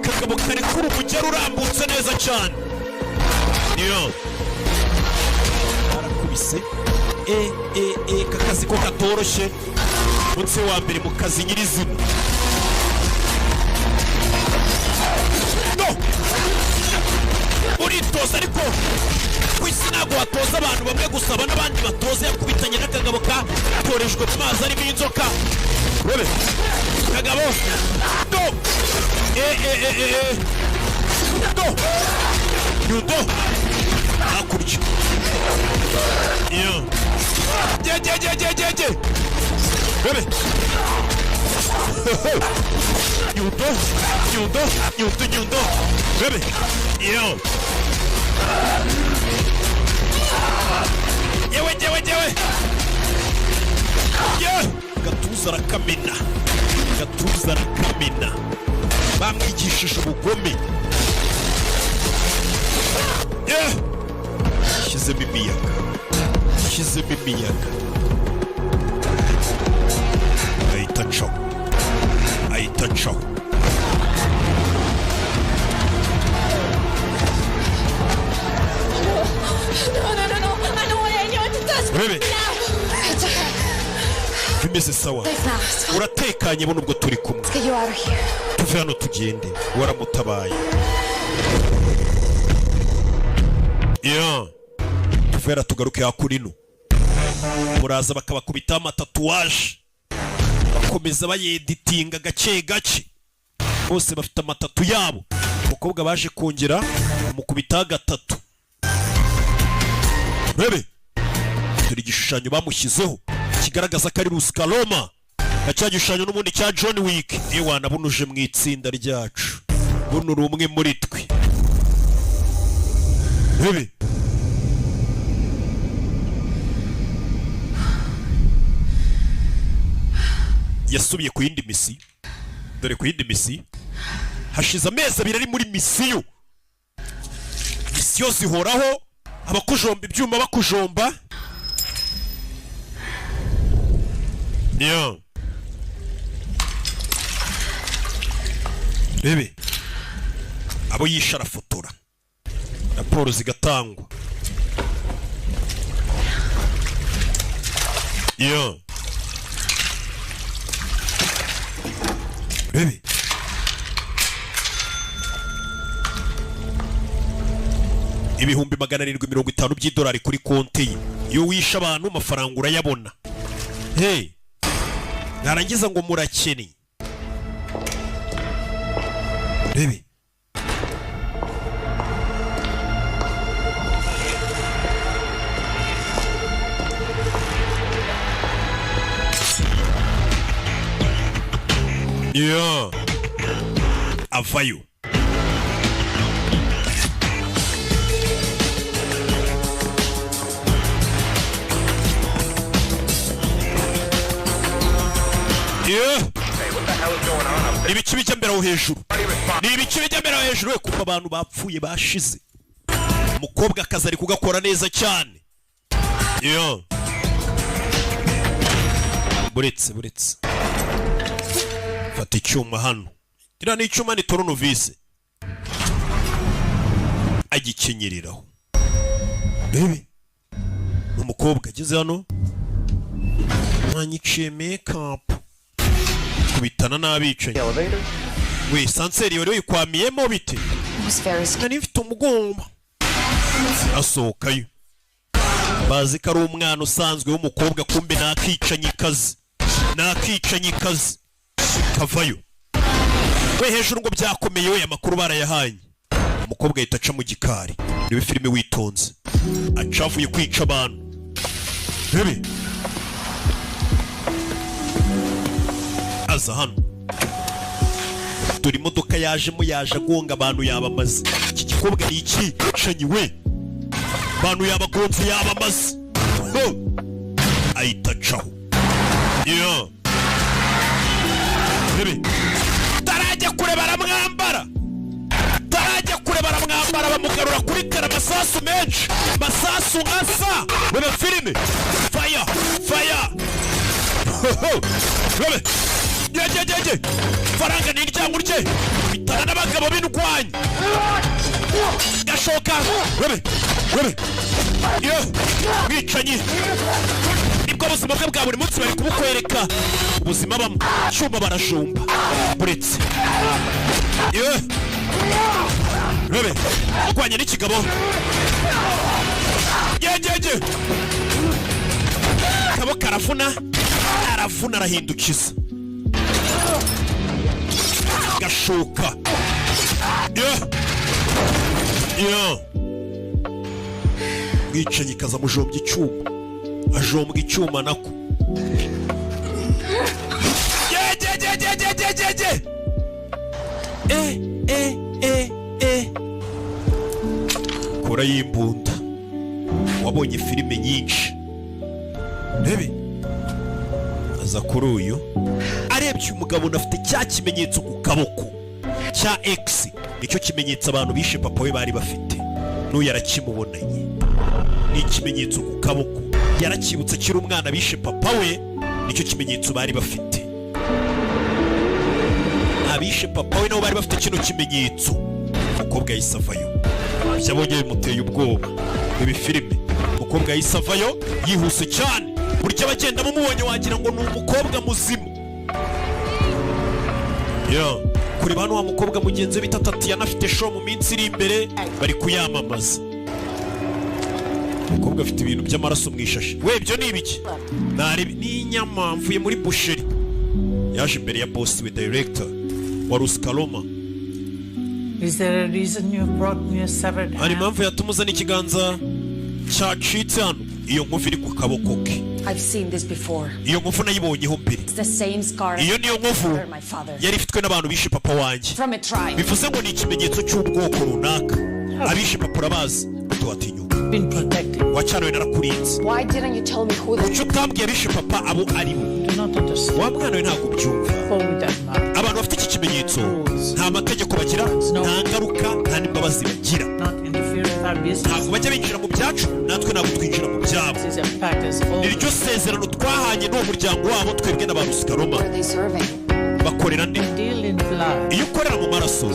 kagabo kari kuri umugeri urambutse neza cyane niyo arakubise kakazi ko katoroshye munsi wa mbere mu kazi nyirizina no uritoza ariko ku isi ntabwo watoza abantu bamwe gusaba n'abandi batoza yakubitanye n'akagabo katorejwe mu mazi arimo inzoka urebe kagabo no no yudo hakurya iyo jeje bebe nyundo bebe iyo yewe gatuza arakamena bamwigishije ubugome shyizemo imiyaga ahita acaho No. I know what I know. It does. Bebe. It's okay. bimeze sawa Safe now. It's fine. uratekanye bo nubwo turi kumwe Let's get you out of here. tuve hano tugende waramutabaye tuvera tugaruke hakurino muraza bakabakubitaho amatatuwaje bakomeza bayeditinga gake bose bafite amatatu yabo umukobwa baje kongera umukubitaho gatatu rebe dore igishushanyo bamushyizeho kigaragaza ko ari Ruskaloma na cya gishushanyo n'ubundi cya John Wick. Niyo wanabunuje mu itsinda ryacu, buno uri umwe muri twe. Rebe yasubiye ku yindi misi. Dore ku yindi misi hashize amezi 2 ari muri misiyo. Misiyo zihoraho, abakujomba ibyuma bakujomba. Rebe abo yisha arafotora, raporo zigatangwa. Rebe ibihumbi 750 by'idolari kuri konti ye. Iyo wisha abantu amafaranga urayabona. Hey, narangiza ngo murakeni. Rebe avayo. Ibice bijya mbere aho hejuru. Ni ibice bijya mbere aho hejuru kuko abantu bapfuye bashize. Umukobwa akazi ari kugakora neza cyane. Buretse. Fata icyuma hano. Ira ni icyuma ni toronovise. Agikenyereraho. Bebe. Umukobwa ageze hano. Mwanyiciye makeup. Kubitana n'abicaye. We sanseri wari wikwamiyemo bite? Nari mfite umugomba. Asohokayo. Bazi ko ari umwana usanzwe w'umukobwa, kumbe nakicanyikazi. Kavayo. We hejuru ngo byakomeye, we amakuru barayahanye. Umukobwa ahita aca mu gikari. Niwe filime witonze. Acavuye kwica abantu. Rebe aza hano. Dore imodoka yajemo yaje agonga abantu yabamaze. Iki gikobwa ni iki? Canyi we. Abantu yabagonze yabamaze. Ahita acaho. Rebe tarajya kure baramwambara. Bamugarura kuri kara masasu menshi. Masasu asa. Bebe filime. Fire. Rebe Jeje faranga ni iryango rye. Bitana n'abagabo b'indwanyi. Gashoka. Rebe mwicanyi. Nibwo buzima bwe bwa buri munsi bari kubukwereka. Ubuzima bamwe cyuma barajumba. Buretse Rebe kwanya n'ikigabo. Jeje kabo karafuna arahindukiza. Gashoka. Mwicanyi kaza mujombye icyuma. Ajombwa icyuma nako. Kora y'imbunda. Wabonye filime nyinshi. Rebe aza kuri uyu arebye umugabo unafite cya kimenyetso ku kaboko cya X. Nicyo kimenyetso abantu bishe papa we bari bafite. N'uyu yarakimubonanye. Ni ikimenyetso ku kaboko. Yarakibutse kiri umwana bishe papa we. Nicyo kimenyetso bari bafite. Abishe papa we nabo bari bafite kino kimenyetso. Umukobwa yahise avayo. Byabonye bimuteye ubwoba. Ibi filime umukobwa yahise avayo yihuse cyane. Burya bagenda mumubonye wagira ngo ni umukobwa muzima. Kuri bano wa mukobwa mugenzi bita Tatiana afite show mu minsi iri imbere bari kuyamamaza. Umukobwa afite ibintu by'amaraso mu ishashi. We byo ni ibiki? Ni inyama mvuye muri boucherie. Yaje imbere ya boss we director wa Ruskaloma. Is there a reason you brought me a severed hand? Hari impamvu yatumuzana ikiganza cyacitse hano iyo nkovu iri ku kaboko ke. I've seen this before. Iyo nkovu nayibonyeho mbere. It's the same scar. Iyo niyo nkovu yari ifitwe n'abantu bishe papa wanjye. From a tribe. Bivuze ngo ni ikimenyetso cy'ubwoko runaka. Abishe papa urabazi tuwatinyuka. Been protected. Wacanawe narakurinze. Why didn't you tell me who kuki utambwiye abishe papa abo ari bo? Do not understand. Wa mwana we ntabwo ubyumva. Follow that man. Abantu bafite iki kimenyetso nta mategeko bagira, nta ngaruka, nta n'imbabazi bagira. Not interfere with our business. Ntabwo bajya binjira mu byacu, natwe ntabwo twinjira mu byabo. This is a pact as Ni always. ryo sezerano twahanye n'uwo muryango wabo twebwe na ba Rusikaroma. are they serving? Bakorera nde? Deal in blood. Iyo ukorera mu maraso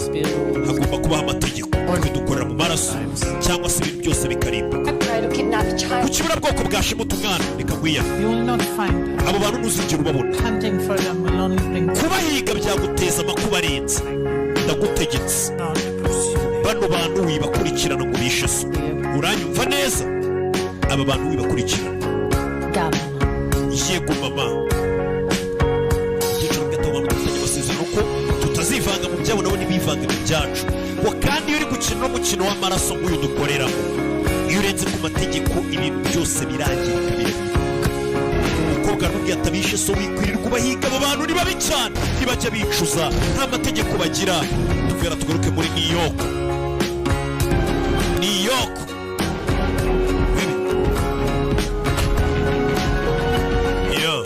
hagomba kubaho amategeko. Twe dukorera mu maraso cyangwa se ibintu byose bikarimbuka. Try to kidnap a Ku child. kiburabwoko bwashimuta umwana reka nkwiyahe. You will not find them. Abo bantu ntuzigera ubabona. Hunting for them will only bring Kubahiga byaguteza amakuba arenze. Ndagutegetse. down the pursuit. Bano bantu wibakurikirana ngo bishe so. Uranyumva neza? Aba bantu wibakurikirana. Damn. Yego mama. Igiciro gato abantu bafitanye amasezerano ko tutazivanga mu byabo nabo ntibivanga mu byacu. Ngo kandi iyo uri gukina umukino w'amaraso nk'uyu dukoreramo, iyo urenze ku mategeko ibintu byose birangira kabiri. Umukobwa n'ubwo yatabishe so wikwirirwa ubahiga. Abo bantu ni babi cyane, ntibajya bicuza, nta mategeko bagira. Tuvera tugaruke muri New York. New York. Yeah.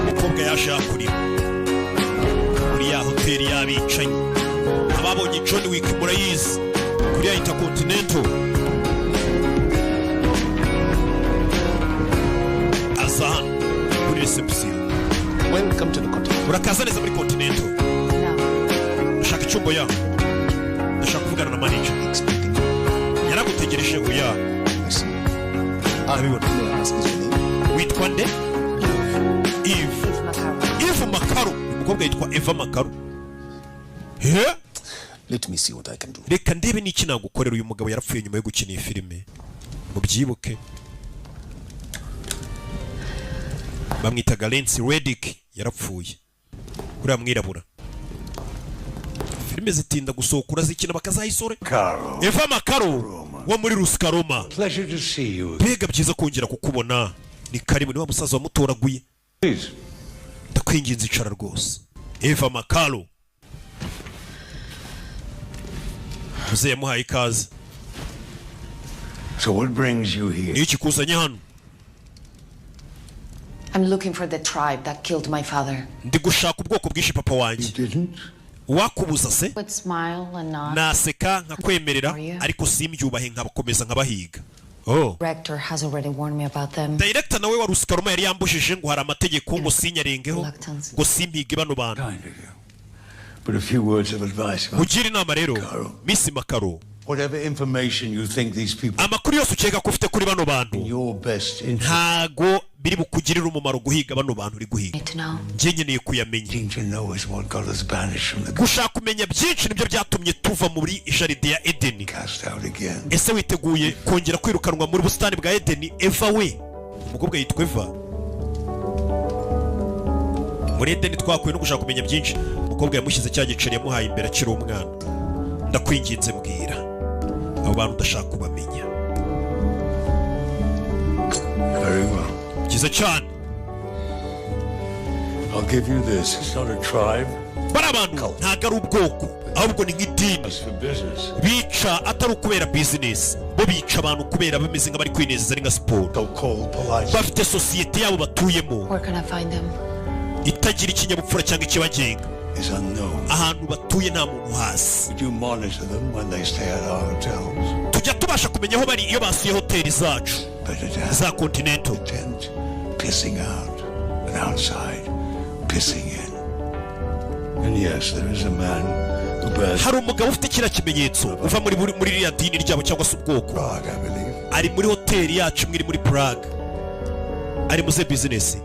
Umukobwa yashaka kurira kuri ya hoteli y'abicanyi. Ababonye John Wick murayizi kuri ya Intercontinental. Aza hano kuri reception. Welcome to the continent. Urakaza neza muri Continental. Ndashaka icyumba yaho. Ndashaka kuvugana na manager. Yaragutegereje uya. Listen, Abibona. may I ask your name? Witwa nde? Eve. Eve Makaro. Umukobwa yitwa Eva Makaro. He? Let me see what I can do. Reka ndebe n'iki nagukorera. Uyu mugabo yarapfuye nyuma yo gukina iyi filime. Mubyibuke. Bamwitaga Lance Reddick, yarapfuye. Kuriya mwirabura. Filime zitinda gusohoka urazikina bakazayisore. Carl, Eva Makaro wo muri Rusikaroma. pleasure to see you. Mbega byiza kongera kukubona. Ni karibu, niwa musaza wamutoraguye. Please. Ndakwinginze icara rwose. Eva Makaro. Muze yamuhaye ikaze. So what brings you here? Ni iki kuzanye hano? I'm looking for the tribe that killed my father. Ndi gushaka ubwoko bwishe papa wanjye. Didn't? Wakubuza se? Would smile and nod. Naseka nkakwemerera ariko simbyubahe nkabakomeza nkabahiga. Oh. Rector has already warned me about them. Director nawe wa Rusikaroma yari yambujije ngo hari amategeko ngo sinyarengeho ngo simpige bano bantu. Kind of you. But a few words of advice. Mugira inama rero Miss Makaro. Whatever information you think these people Amakuru yose ukeka ko ufite kuri bano bantu your best interest ntago biri bukugirira umumaro guhiga bano bantu uri guhiga. Need to know. Njye nkeneye kuyamenya. to know is what got us banished from the Gushaka kumenya byinshi nibyo byatumye tuva muri jaride ya Edeni. cast out again. Ese witeguye kongera kwirukanwa muri busitani bwa Edeni? Eva we, umukobwa yitwa Eva. Muri Edeni twakuye no gushaka kumenya byinshi. Umukobwa yamushyize cya giceri yamuhaye imbere akiri umwana. Ndakwinginze mbwira abo bantu ndashaka kubamenya. Very well. Kiza cyane. I'll give you this. It's not a tribe. Bari abantu ntago ari ubwoko ahubwo ni nk'idini. It's for business. Bica atari ukubera business, bo bica abantu kubera bameze nk'abari kwinezeza ari nka siporo. So-called polite. Bafite sosiyete yabo batuyemo Where can I find them? itagira ikinyabupfura cyangwa ikibagenga. Is unknown. Ahantu batuye nta muntu hasi. We do monitor them when they stay at our hotels. Tujya tubasha kumenya aho bari iyo basuye hoteli zacu Better to have za Continental. tent pissing out and outside pissing in. And yes, there is a man who bears Hari umugabo ufite kiriya kimenyetso uva muri iriya dini ryabo cyangwa se ubwoko. Prague, I believe. Ari muri hoteli yacu imwe iri muri Prague. Ari muze business.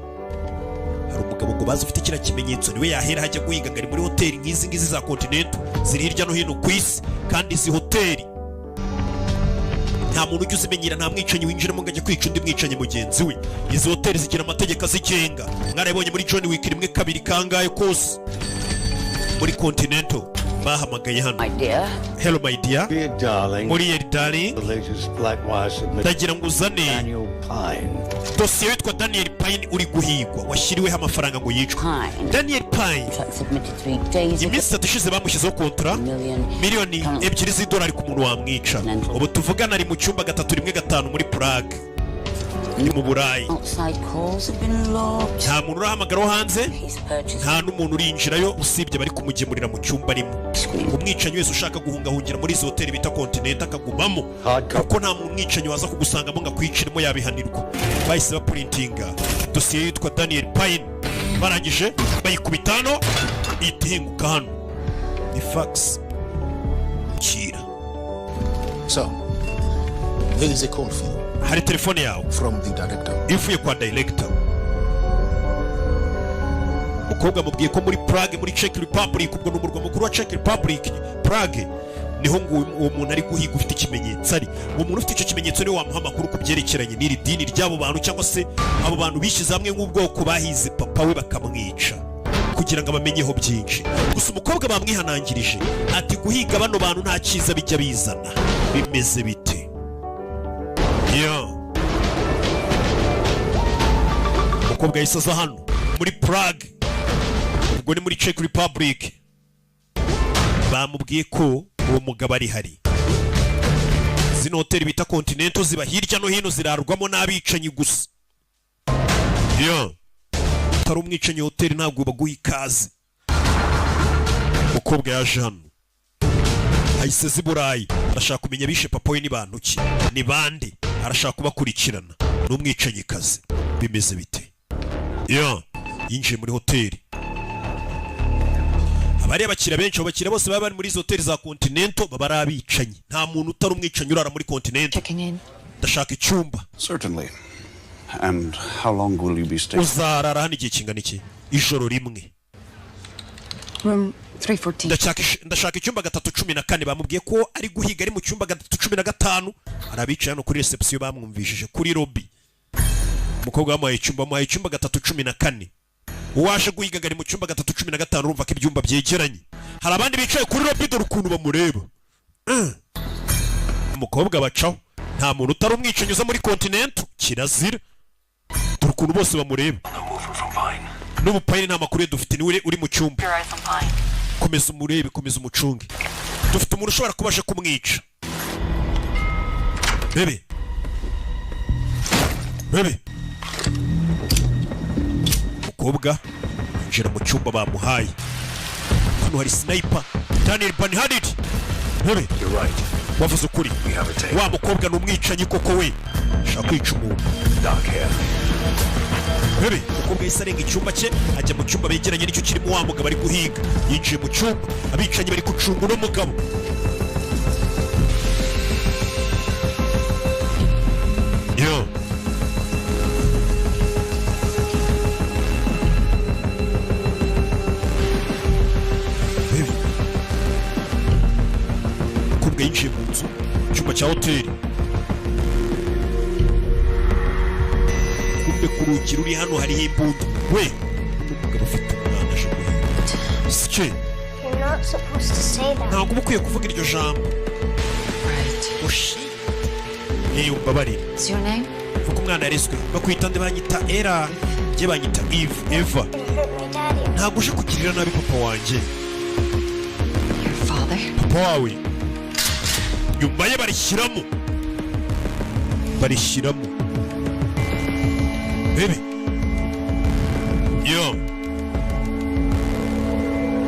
Hari umugabo ngo bazi ufite kiriya kimenyetso niwe yahera hajya guhiga ngo ari muri hoteli nk'izi ngizi za Continental ziri hirya no hino ku isi. Kandi izi hoteli nta muntu ujya uzimenyera, nta mwicanyi winjiramo ngo ajya kwica undi mwicanyi mugenzi we. Izi hoteli zigira amategeko azigenga. Mwarabonye muri John Wick rimwe kabiri kangahe kose. Muri Continental bahamagaye hano. My dear. Hello my dear. Dear darling. Muriel darling. The latest Blackwire submission. Ndagira ngo uzane Daniel Pine. dosiye yitwa Daniel Pine uri guhigwa washyiriweho amafaranga ngo yicwe. Daniel Pine iminsi 3 ishize bamushyizeho kontra miliyoni 2 z'idolari ku muntu wamwica. Ubu tuvugana ari mu cyumba 315 muri Prague ni mu Burayi. Nta muntu urahamagara wo hanze, nta n'umuntu urinjirayo usibye bari kumugemurira mu cyumba arimo. Umwicanyi wese ushaka guhungahungira muri izo hoteli bita Continent akagumamo, kuko nta muntu umwicanyi waza kugusangamo ngo akwiciremo yabihanirwa. Bahise bapurintinga dosiye yitwa Daniel Pine, barangije bayikubitano itihinguka hano. Ni fax kira. So, there is a call for you. Hari telefone yawe from the director. ivuye kwa director. Mukobwa mubwiye ko muri Prague muri Czech Republic, ubwo n'umurwa mukuru wa Czech Republic Prague, niho ngo uwo muntu ari guhiga ufite ikimenyetso ari. Uwo muntu ufite icyo kimenyetso niwe wamuha amakuru ku byerekeranye n'iri dini ry'abo bantu, cyangwa se abo bantu bishyize hamwe nk'ubwoko bahize papa we bakamwica kugira ngo abamenyeho byinshi. Gusa umukobwa bamwihanangirije ati guhiga bano bantu nta cyiza bijya bizana. Bimeze bite? Umukobwa yisaza hano muri Prague, ubwo ni muri Czech Republic. Bamubwiye ko uwo mugabo ari hari. Zino hoteli bita Continental ziba hirya no hino, zirarwamo n'abicanyi gusa. Utari umwicanyi hoteli ntabwo baguha ikaze. Umukobwa yaje hano ahise zi Burayi, arashaka kumenya bishe papa we ni bantu ki, ni bande, arashaka kubakurikirana. N'umwicanyi kazi. Bimeze bite? Yinjiye muri hoteli. Abari abakira benshi, abakira bose baba bari muri izo hoteli za Continental baba ari abicanyi. Nta muntu utari umwicanyi urara muri Continental. Ndashaka icyumba. Certainly. And how long will you be staying? Uzarara hano igihe kingana iki? Ijoro rimwe. Room 314. Ndashaka icyumba 314. Bamubwiye ko ari guhiga ari mu cyumba 315. Arabicaye hano kuri reception bamwumvishije kuri lobby. Umukobwa wamuhaye icyumba 314. Uwaje guhiga ari mu cyumba 315, urumva ko ibyumba byegeranye. Hari abandi bicaye kuri lobby dore ukuntu bamureba. Umukobwa bacaho. Nta muntu utari umwicanyi uza muri Continental, kirazira. Dore ukuntu bose bamureba. N'ubu Pine nta makuru dufite, ni uri mu cyumba. Komeza umurebe, komeza umucunge. Dufite umuntu ushobora kubasha kumwica. Bebe. Umukobwa yinjira mu cyumba bamuhaye. Hano hari sniper. Daniel Pine had it. Bebe. You're right. Wavuze ukuri. Wa mukobwa n'umwicanyi koko we. Shaka kwica umuntu. Dark hair. Bebe, umukobwa yise arenga icyumba cye ajya mu cyumba begeranye n'icyo kirimo wa mugabo ari guhiga. Yinjiye mu cyumba, abicanyi bari gucunga uno mugabo. Bebe. Umukobwa yinjiye mu nzu, icyumba cya hoteli. Ku rugi ruri hano hariho imbunda. We, umugabo ufite umwana aje guhiga. Sike. You're not supposed to say that. Ntabwo uba ukwiye kuvuga iryo jambo. Oshi. Umbabarire. What's your name? Vuga umwana yareswe. Bakwita nde? Banyita Era. Njye banyita Eva. Ntabwo uje kugirira nabi papa wanjye. Your father? Papa wawe. Nyuma ye barishyiramo. Bebe.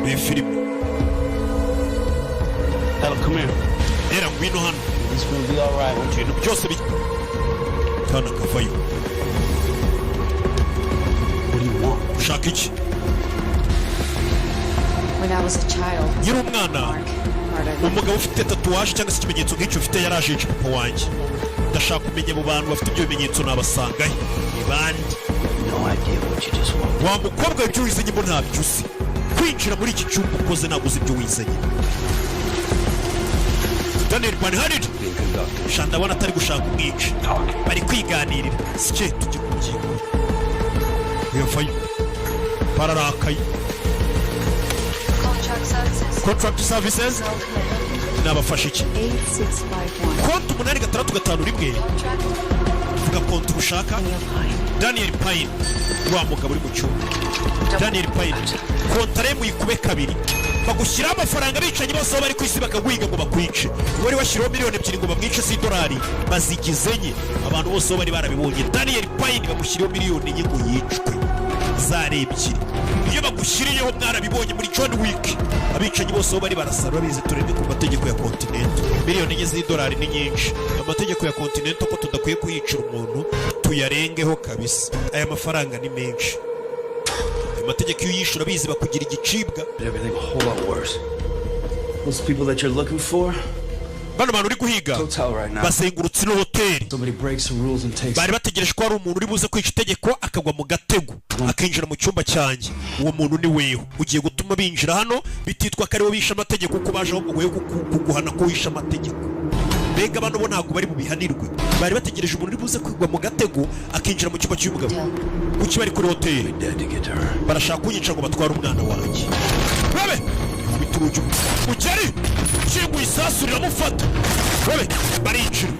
Ni filime. Hello, come here. Era ngwino hano. This will be all right. Ibintu byose kana kavayo. What do you want? Ushaka iki? When I was a child, Nkiri umwana, Mark murdered my umugabo ufite tatuwaje cyangwa se ikimenyetso nk'icyo ufite yaraje yica papa wanjye. Ndashaka kumenya mu bantu bafite ibyo bimenyetso nabasangahe. Ni bande? No idea what you just want. Wa mukobwa ibyo wizanye mo ntabyo uzi. Kwinjira muri iki cyumba ukoze ntabwo uzi ibyo wizanye. Daniel Banharid. Ndabona atari gushaka umwica. Bari kwiganirira. Sike tujye kubyigura. Iyo fayo. Bararakaye. contract services nabafasha iki 8651. konti 8651 vuga konti ushaka Daniel Payne wa mugabo uri mu cyumba Daniel Payne kontare muyikube kabiri bagushyira amafaranga bicanye bose bari kwisi bakaguhiga ngo bakwice wari washyiraho miliyoni 2 ngo bamwice $1 bazigizenye abantu bose bari barabibonye Daniel Payne bagushyiraho miliyoni ngo yicwe zarebye iyo bagushyiriyeho mwarabibonye muri John Wick abicanyi bose bari barasara bize turende ku mategeko ya continent miliyoni $1 ni nyinshi amategeko ya continent ko tudakwiye kuyicira umuntu tuyarengeho kabisa aya mafaranga ni menshi amategeko yishura bizi bakugira igicibwa everything a whole lot worse. Those people that you're looking for, bano bantu uri guhiga hotel right now. basengurutse no hoteli Somebody breaks the rules and takes. bari bategereje ko hari umuntu uri buze kwica itegeko akagwa mu gatego akinjira mu cyumba cyanjye uwo muntu ni wewe ugiye gutuma binjira hano bititwa ko aribo bisha amategeko uko baje aho kuguhana ko wisha amategeko mbega abantu bo ntabwo bari mu bihanirwe bari bategereje umuntu uri buze kwigwa mu gatego akinjira mu cyumba cy'umugabo kuki bari kuri hoteli barashaka kunyica ngo batware umwana wanjye babe bituruju mugeri kingu isasu riramufata babe barinjira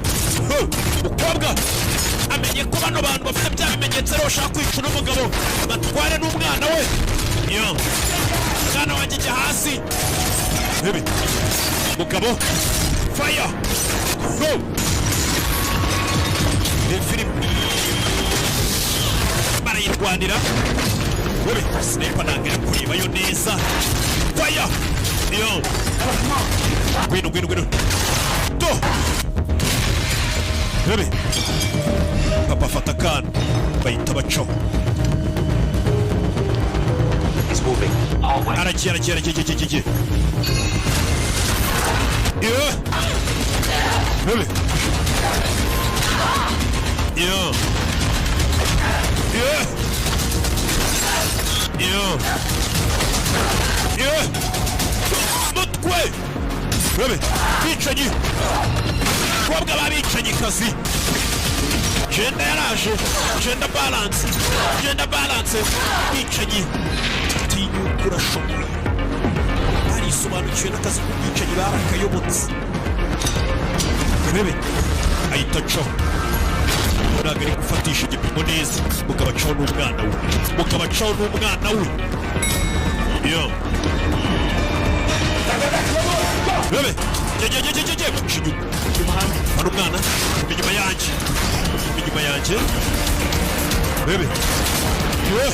mukobwa amenye ko bano bantu bafite bya bimenyetso rero bashaka kwica n'umugabo batware n'umwana we yo umwana wanjye jya hasi babe mugabo fire go film barayirwanira babe sniper nangere kuribayo neza fire yo gwino to babe papa fata kan bayita baco aragiye yeah babe yeah mutwe babe bicanyi kobwa babicanyi kazi genda yaraje genda balance bicanyi tinyuka urashoboye barisobanukiwe n'akazi k'ubwicanyi barakayobotse babe ahita co ntabwo ari gufatisha igipimo neza mukabacaho n'umwana we yo babe shinyuma hano umwana inyuma yanjye babe yo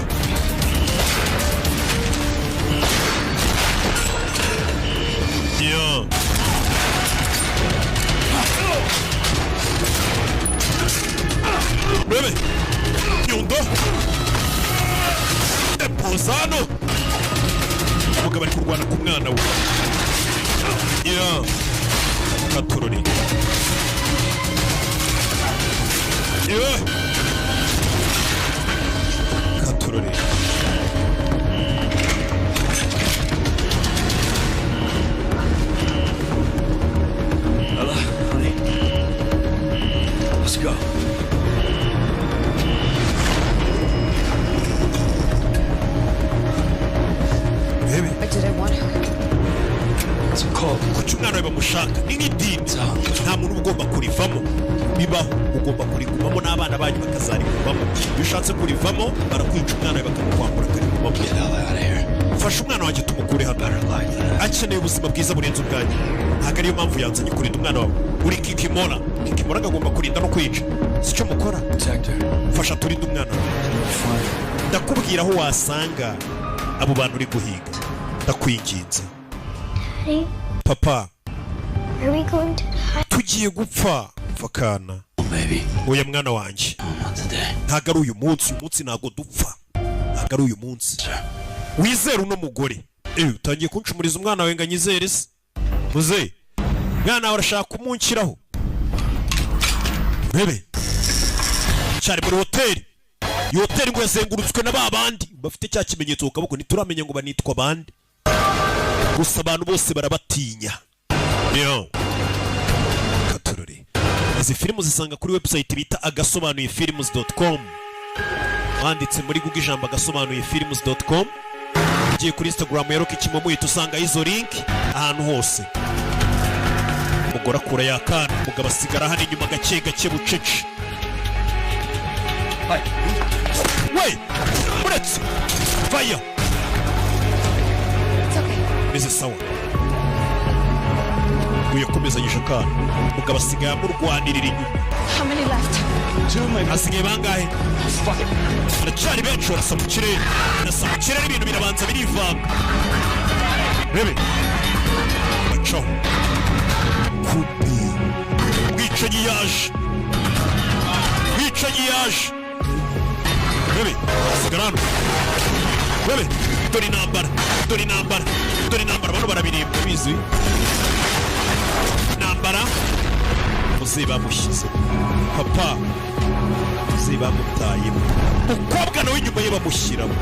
yo babe nyundo Posano umugabo ari kurwana ku mwana we ya katurori ya katurori Hello, honey. Let's go. What did I want her? It's a call. kuki umwana we bamushaka ni nk'idini nta muntu uba ugomba kurivamo bibaho ugomba kurigumamo n'abana banyu bakazarigumamo iyo ushatse kurivamo barakwica umwana we bakamukwambura akarigumamo fasha umwana wanjye tumukure hano akeneye ubuzima bwiza burenze ubwanyu ntabwo ariyo mpamvu yanzanye kurinda umwana wawe uri kikimora agomba kurinda no kwica si cyo mukora fasha turinde umwana wawe ndakubwira aho wasanga abo bantu uri guhiga ndakwinginze papa Are we going to die? tugiye gupfa fakana oya mwana wanjye ntabwo ari uyu munsi ntabwo dupfa ntabwo ari uyu munsi wizere uno mugore utangiye kunshumuriza umwana wawe ngo anyizere se muze mwana wawe arashaka kumunshyiraho bebe cyari muri hoteli iyo hoteli ngo yazengurutswe na ba bandi bafite cya kimenyetso ku kaboko ntituramenya ngo banitwa bande gusa abantu bose barabatinya yo katurori izi filmu zisanga kuri website bita agasobanuye films.com wanditse muri Google ijambo agasobanuye films.com ugiye kuri Instagram ya Rocky Kimomo uhita usanga izo link ahantu hose. Umugore akura yakana, umugabo asigara hano inyuma gake gake bucece. Wait! Buretse! Fire! It's okay. Meze sawa. Uyakomeza yishakana. Umugabo asigaye amurwanirira inyuma. How many left? 2 maybe. Asigaye bangahe? Fuck it. Aracari benshi barasa mu kirere. Barasa mu kirere ibintu birabanza birivanga. Bebe. Baco. Kubi. Bwicanyi yaje. Bwicanyi yaje. Bebe. Sigarano. Bebe. Dore intambara. Dore intambara. Dore intambara. Bano barabireba bizi. Intambara. Muze bamushyize. Papa. Muze bamutayemo. Umukobwa nawe inyuma ye bamushyiramo.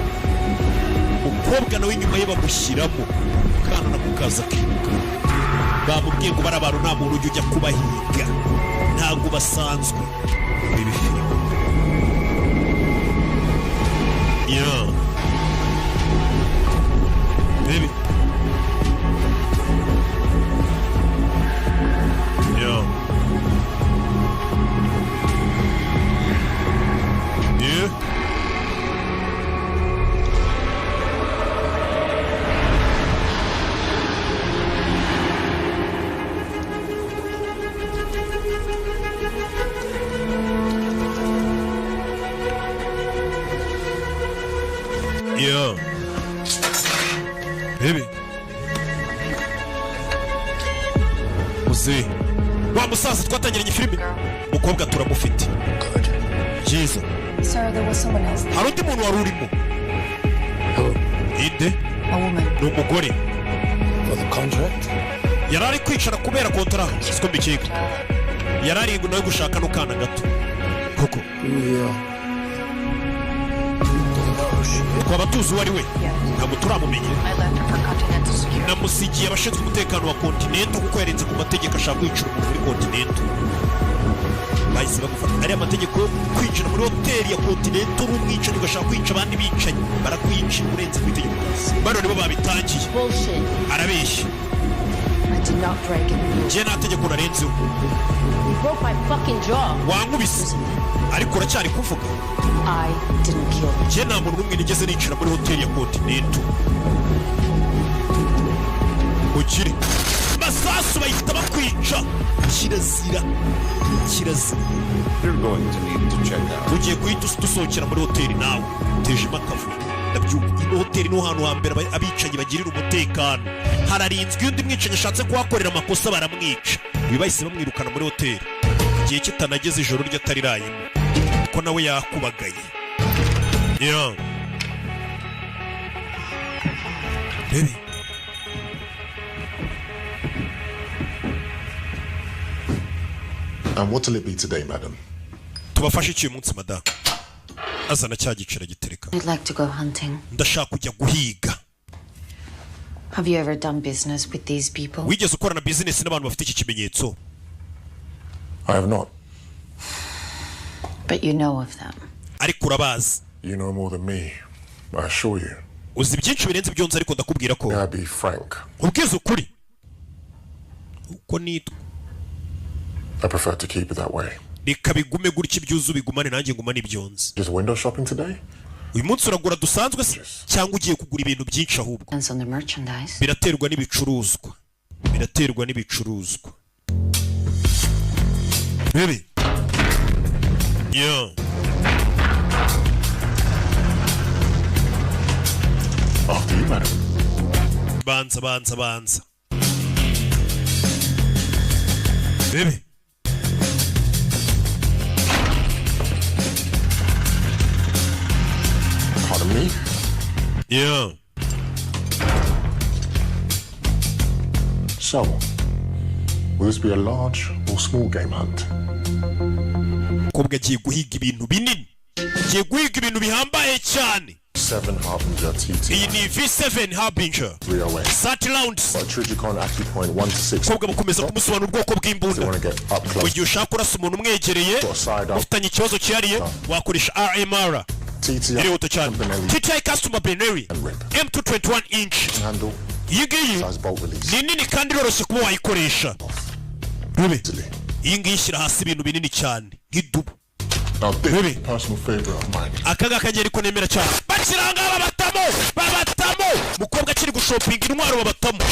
Umukobwa nawe inyuma ye bamushyiramo. Kana na mukaza kibuga. Bamubwiye ngo bari abantu nta muntu ujya kubahiga. Ntabwo basanzwe. Ibi filime. Yeah. Baby. Yeah. Yeah. Yeah. Baby. Muze. Wa musaza twatangiranye filime. Umukobwa turamufite. Good. Jesus. Sir, there was someone else. Hari undi muntu wari urimo. Who? Inde? A woman. Ni umugore. For the contract? Yari ari kwicara kubera kontara. Siko mbikeka. Yari ari nawe gushaka no kana gato. Koko. Twaba tuzi uwo ari we. Ntabwo turamumenye. I left her for continental security. Namusigiye abashinzwe umutekano wa kontinento kuko yarenze ku mategeko ashaka kwicira umuntu muri kontinento. Bahise bagufata ariya mategeko yo kwinjira muri hoteli ya kontinento n'umwicanyi ugashaka kwica abandi bicanyi. Barakwica urenze ku itegeko. Bano nibo babitangiye. Bullshit. Arabeshya. I did not break it. Je nta tegeko narenzeho. You broke my fucking jaw. Wankubise. Ariko uracyari kuvuga. I didn't kill you. Je nta muntu n'umwe nigeze nicira muri hoteli ya kontinento. Ukiri. Masasu bahita bakwica. Kirazira. Kirazira. You're going to need to check out. Ugiye guhita dusohokera muri hoteli nawe. Tejemo akavuyo. Ndabyuka. Ino hoteli no hantu hambere abicanyi bagirira umutekano. Hararinzwe undi mwicanyi ashatse kuhakorera amakosa baramwica. Bibahise bamwirukana muri hoteli. Igihe kitanageze ijoro ryo atarirayemo. Ko nawe yakubagaye. Yeah. Baby. And what will it be today, madam? Tubafashe iki uyu munsi madam? Azana cya gicira gitereka. I'd like to go hunting. Ndashaka kujya guhiga. Have you ever done business with these people? Wigeze ukorana business n'abantu bafite iki kimenyetso? I have not. But you know of them. Ariko urabazi. You know more than me, I assure you. Uzi byinshi birenze ibyo nzi ariko ndakubwira ko. May I be frank? Ubwiza ukuri. Uko nitwa. I prefer to keep it that way. Reka bigume gutya ibyuzu bigumane nanjye ngumane ibyonzi. Just window shopping today? Uyu munsi uragura dusanzwe se cyangwa ugiye kugura ibintu byinshi ahubwo? Depends on the merchandise. Biraterwa n'ibicuruzwa. Biraterwa n'ibicuruzwa. Baby. Yeah. After you, madam. Banza. Baby. Pardon me? Yeah. So, will this be a large or small game hunt? Kobwa agiye guhiga ibintu binini. Agiye guhiga ibintu bihambaye cyane. 7 Harbinger TT. Iyi ni V7 Harbinger. 308. 30 rounds. But Trigicon actually point 1 to 6. Kobwa mukomeza kumusobanura ubwoko They bw'imbunda. want to get up Mu close. gihe ushaka kurasa umuntu umwegereye Got a side up. ufitanye ikibazo cyihariye wakoresha RMR TTI irihuta cyane. Benelli TTI Customer Benelli M221 inch. handle, Iyi ngiyi size bolt release. ni nini kandi iroroshye kuba wayikoresha. Rebe. Iyi ngiyi ishyira hasi ibintu binini cyane nk'idubu. Now this Really? is a personal favorite of mine. Aka ngaka ngeri ko nemera cyane. Bakiranga babatamo mukobwa akiri gushopinga intwaro babatamo.